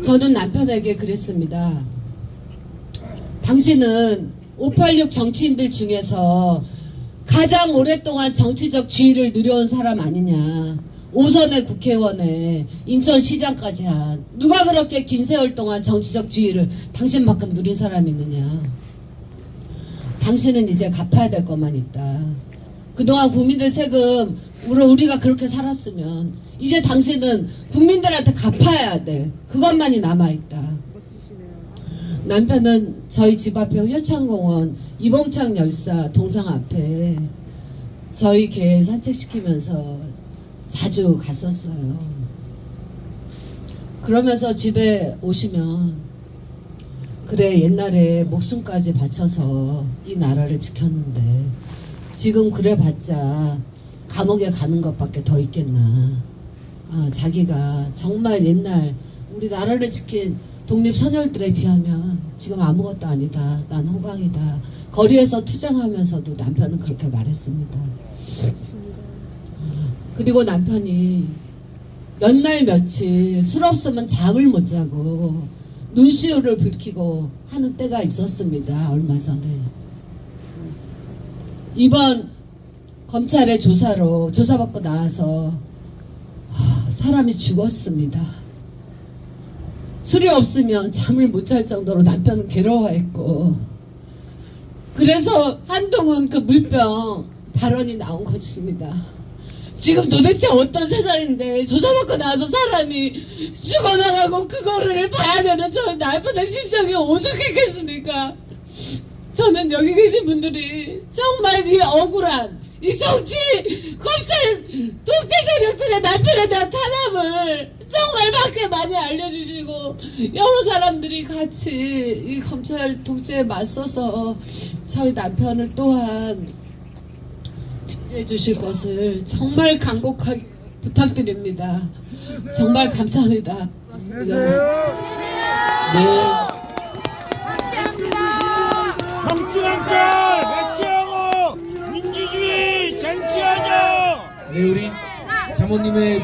저는 남편에게 그랬습니다. 당신은 586 정치인들 중에서 가장 오랫동안 정치적 지위를 누려온 사람 아니냐. 5선의 국회의원에 인천시장까지 한, 누가 그렇게 긴 세월 동안 정치적 지위를 당신만큼 누린 사람이 있느냐. 당신은 이제 갚아야 될 것만 있다. 그동안 국민들 세금 우리가 그렇게 살았으면 이제 당신은 국민들한테 갚아야 돼. 그것만이 남아있다. 남편은 저희 집 앞에 효창공원 이봉창 열사 동상 앞에 저희 개 산책시키면서 자주 갔었어요. 그러면서 집에 오시면 그래 옛날에 목숨까지 바쳐서 이 나라를 지켰는데 지금 그래봤자 감옥에 가는 것밖에 더 있겠나. 자기가 정말 옛날 우리 나라를 지킨 독립선열들에 비하면 지금 아무것도 아니다. 난 호강이다. 거리에서 투쟁하면서도 남편은 그렇게 말했습니다. 그리고 남편이 몇 날 며칠 술 없으면 잠을 못 자고 눈시울을 붉히고 하는 때가 있었습니다. 얼마 전에. 이번 검찰의 조사로 조사받고 나와서 사람이 죽었습니다. 술이 없으면 잠을 못 잘 정도로 남편은 괴로워했고 그래서 한동훈 그 물병 발언이 나온 것입니다. 지금 도대체 어떤 세상인데 조사받고 나서 사람이 죽어나가고 그거를 봐야 되는 저 남편의 심정이 오죽했겠습니까? 저는 여기 계신 분들이 정말 이 억울한 이 정치, 검찰, 독재 세력들의 남편에 대한 탄압을 정말 밖에 많이 알려주시고 여러 사람들이 같이 이 검찰 독재에 맞서서 저희 남편을 또한 지지해 주실 것을 정말 간곡하게 부탁드립니다. 정말 감사합니다. 네.
정치강탈 맥주하고 민주주의 쟁취하자.
네, 우리 사모님의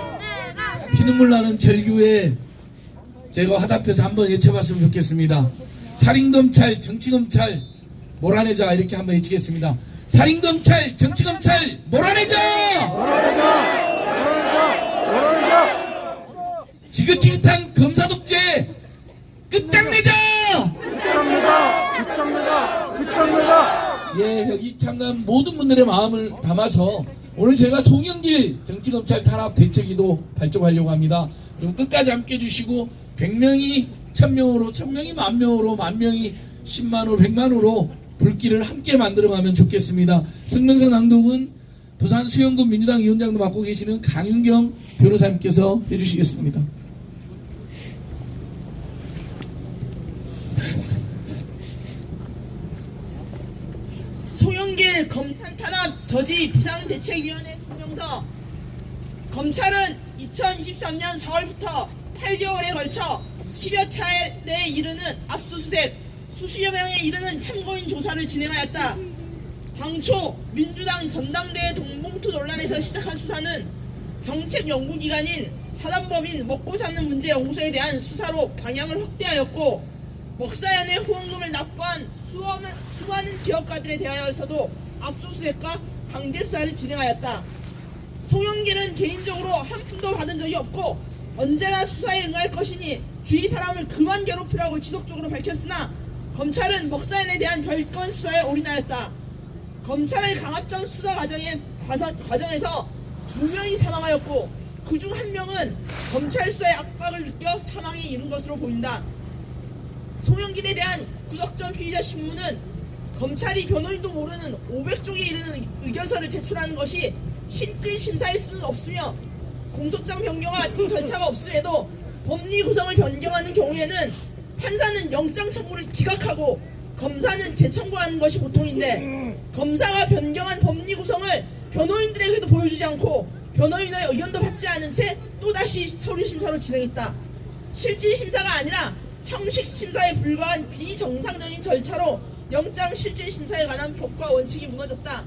피눈물 나는 절규에 제가 화답해서 한번 외쳐봤으면 좋겠습니다. 살인검찰, 정치검찰 몰아내자 이렇게 한번 외치겠습니다. 살인검찰, 정치검찰 몰아내자! 지긋지긋한 검사독재 끝장내자! 예, 여기 참가한 모든 분들의 마음을 담아서 오늘 제가 송영길 정치검찰 탄압 대책위도 발족하려고 합니다. 그럼 끝까지 함께 해주시고 100명이 1000명으로 1000명이 10,000명으로 10,000명이 10만으로 100만으로 불길을 함께 만들어가면 좋겠습니다. 성명서 낭독은 부산 수영구 민주당 위원장도 맡고 계시는 강윤경 변호사님께서 해주시겠습니다.
송영길 검찰 탄압 저지 비상대책위원회 성명서. 검찰은 2023년 4월부터 8개월에 걸쳐 10여 차례에 이르는 압수수색, 수십여 명에 이르는 참고인 조사를 진행하였다. 당초 민주당 전당대회 동봉투 논란에서 시작한 수사는 정책연구기관인 사단법인 먹고사는 문제연구소에 대한 수사로 방향을 확대하였고 먹사연의 후원금을 납부한 수많은 기업가들에 대하여서도 압수수색과 강제수사를 진행하였다. 송영길은 개인적으로 한 푼도 받은 적이 없고 언제나 수사에 응할 것이니 주위 사람을 그만 괴롭히라고 지속적으로 밝혔으나 검찰은 먹사연에 대한 별건 수사에 올인하였다. 검찰의 강압적 수사 과정에서 2명이 사망하였고 그중 1명은 검찰 수사의 압박을 느껴 사망에 이른 것으로 보인다. 송영길에 대한 구속전 피의자 신문은 검찰이 변호인도 모르는 500쪽에 이르는 의견서를 제출하는 것이 실질 심사일 수는 없으며 공소장 변경과 같은 절차가 없음에도 법리 구성을 변경하는 경우에는 판사는 영장 청구를 기각하고 검사는 재청구하는 것이 보통인데 검사가 변경한 법리 구성을 변호인들에게도 보여주지 않고 변호인의 의견도 받지 않은 채 또다시 서류 심사로 진행했다. 실질 심사가 아니라 형식 심사에 불과한 비정상적인 절차로 영장 실질 심사에 관한 법과 원칙이 무너졌다.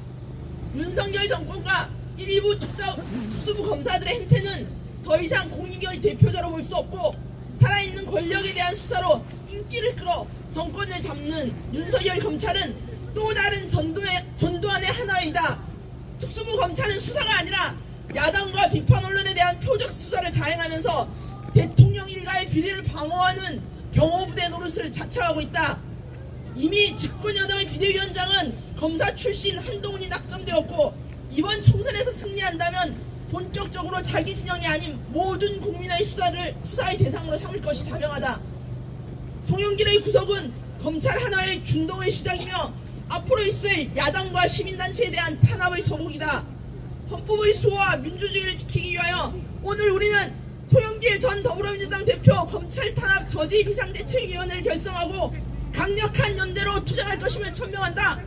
윤석열 정권과 일부 특수부 검사들의 행태는 더 이상 공익의 대표자로 볼 수 없고 살아있는 권력에 대한 수사로 인기를 끌어 정권을 잡는 윤석열 검찰은 또 다른 전두환의 하나이다. 특수부 검찰은 수사가 아니라 야당과 비판 언론에 대한 표적 수사를 자행하면서 대통령 일가의 비리를 방어하는 경호부대 노릇을 자처하고 있다. 이미 집권여당의 비대위원장은 검사 출신 한동훈이 낙점되었고 이번 총선에서 승리한다면 본격적으로 자기 진영이 아닌 모든 국민의 수사의 대상으로 삼을 것이 자명하다. 송영길의 구속은 검찰 하나의 준동의 시작이며 앞으로 있을 야당과 시민단체에 대한 탄압의 서곡이다. 헌법의 수호와 민주주의를 지키기 위하여 오늘 우리는 송영길 전 더불어민주당 대표 검찰 탄압 저지 비상대책위원회를 결성하고 강력한 연대로 투쟁할 것임을 천명한다.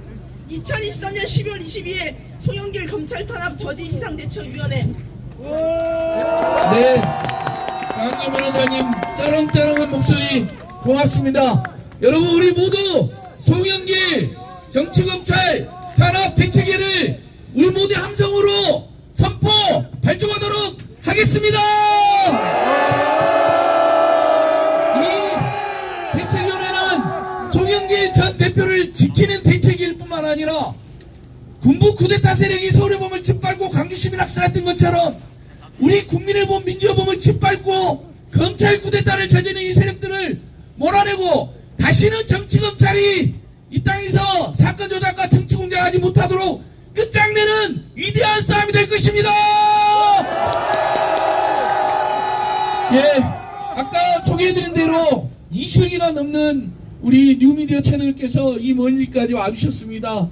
2023년 12월 22일 송영길 검찰 탄압 저지 비상대책위원회.
네, 강경 변호사님 짜렁짜렁한 목소리 고맙습니다. 여러분, 우리 모두 송영길 정치검찰 탄압 대책위를 우리 모두 함성으로 선포 발족하도록 하겠습니다. 이 대책위원회는 송영길 전 대표를 지키는 대책일 뿐만 아니라 군부 쿠데타 세력이 서울의 봄을 짓밟고 광주시민 학살했던 것처럼 우리 국민의 봄, 민주의 봄을 짓밟고 검찰 쿠데타를 저지르는 이 세력들을 몰아내고 다시는 정치검찰이 이 땅에서 사건 조작과 정치 공작하지 못하도록 끝장내는 위대한 싸움이 될 것입니다. 예, 아까 소개해드린 대로 20여기나 넘는 우리 뉴미디어 채널께서 이 멀리까지 와주셨습니다.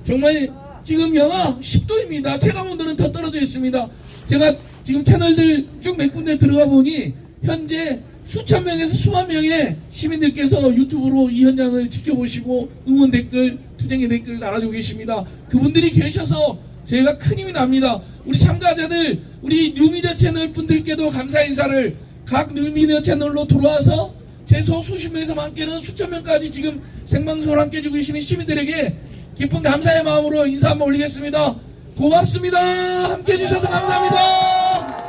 정말 지금 영하 10도입니다. 체감온도는 더 떨어져 있습니다. 제가 지금 채널들 쭉 몇 군데 들어가 보니 현재 수천 명에서 수만 명의 시민들께서 유튜브로 이 현장을 지켜보시고 응원 댓글, 투쟁의 댓글 달아주고 계십니다. 그분들이 계셔서 저희가 큰 힘이 납니다. 우리 참가자들, 우리 뉴미디어 채널 분들께도 감사 인사를 각 뉴미디어 채널로 들어와서 최소 수십 명에서 많게는 수천 명까지 지금 생방송을 함께 해주고 계시는 시민들에게 깊은 감사의 마음으로 인사 한번 올리겠습니다. 고맙습니다. 함께 해주셔서 감사합니다.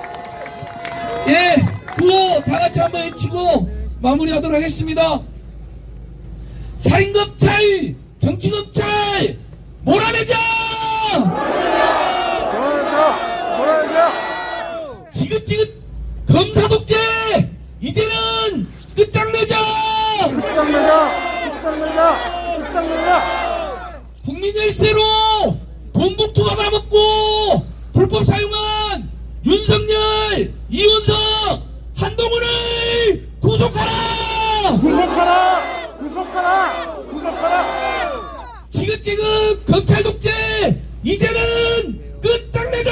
예, 구호 다같이 한번 외치고 마무리하도록 하겠습니다. 살인검찰, 정치검찰 몰아내자! 지긋지긋 검사독재 이제는 끝장내자! 국민 열세로 돈 봉투 받아먹고 불법 사용한 윤석열, 이원석, 한동훈을 구속하라! 구속하라! 지긋지긋 검찰 독재 이제는 끝장내자!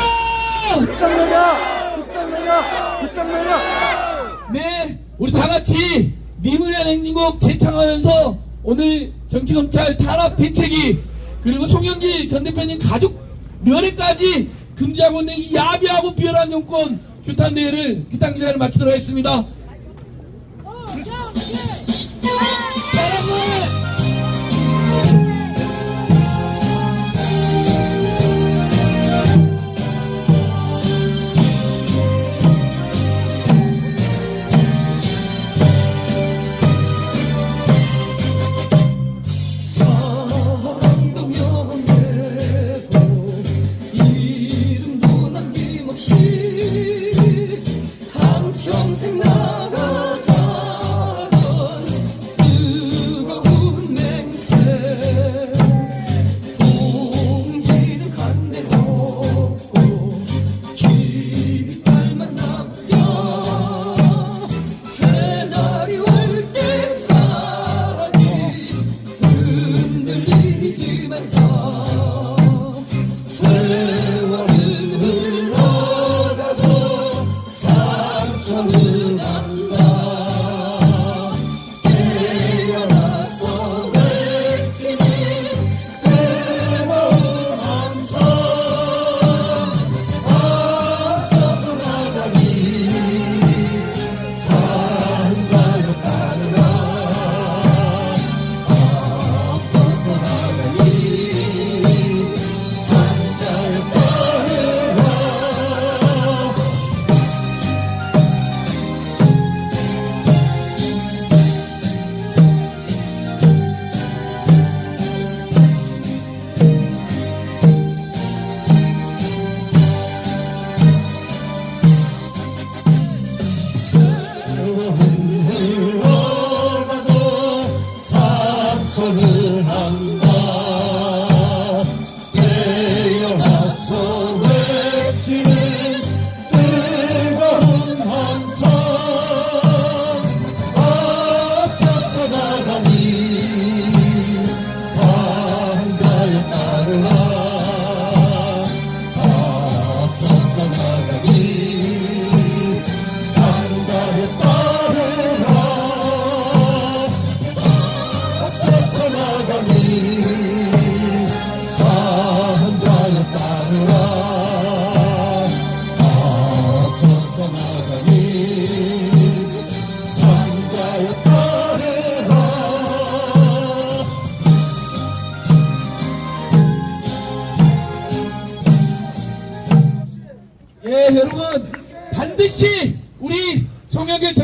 네, 우리 다같이 님을 위한 행진곡 재창하면서 오늘 정치검찰 탄압 대책위 그리고 송영길 전 대표님 가족 면회까지 금지하고 있는 이 야비하고 비열한 정권 규탄대회를 규탄기자를 마치도록 하겠습니다.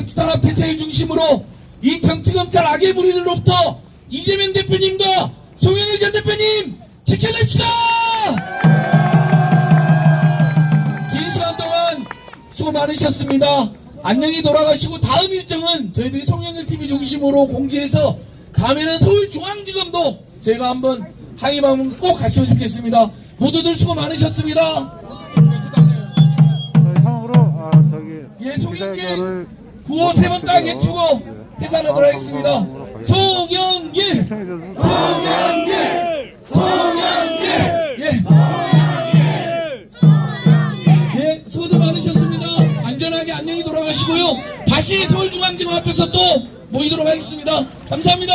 정치단합 대책을 중심으로 이 정치검찰 악의 무리들로부터 이재명 대표님과 송영길 전 대표님 지켜냅시다. 긴 시간 동안 수고 많으셨습니다. 안녕히 돌아가시고 다음 일정은 저희들이 송영길 TV 중심으로 공지해서 다음에는 서울중앙지검도 저희가 한번 항의방문 꼭 가시면 좋겠습니다. 모두들 수고 많으셨습니다. 예, 송영길 구호 3번 딱 외치고 해산하도록 하겠습니다. 송영길! 송영길! 송영길! 예, 수고들 많으셨습니다. 안전하게 안녕히 돌아가시고요. 다시 서울중앙지검 앞에서 또 모이도록 하겠습니다. 감사합니다.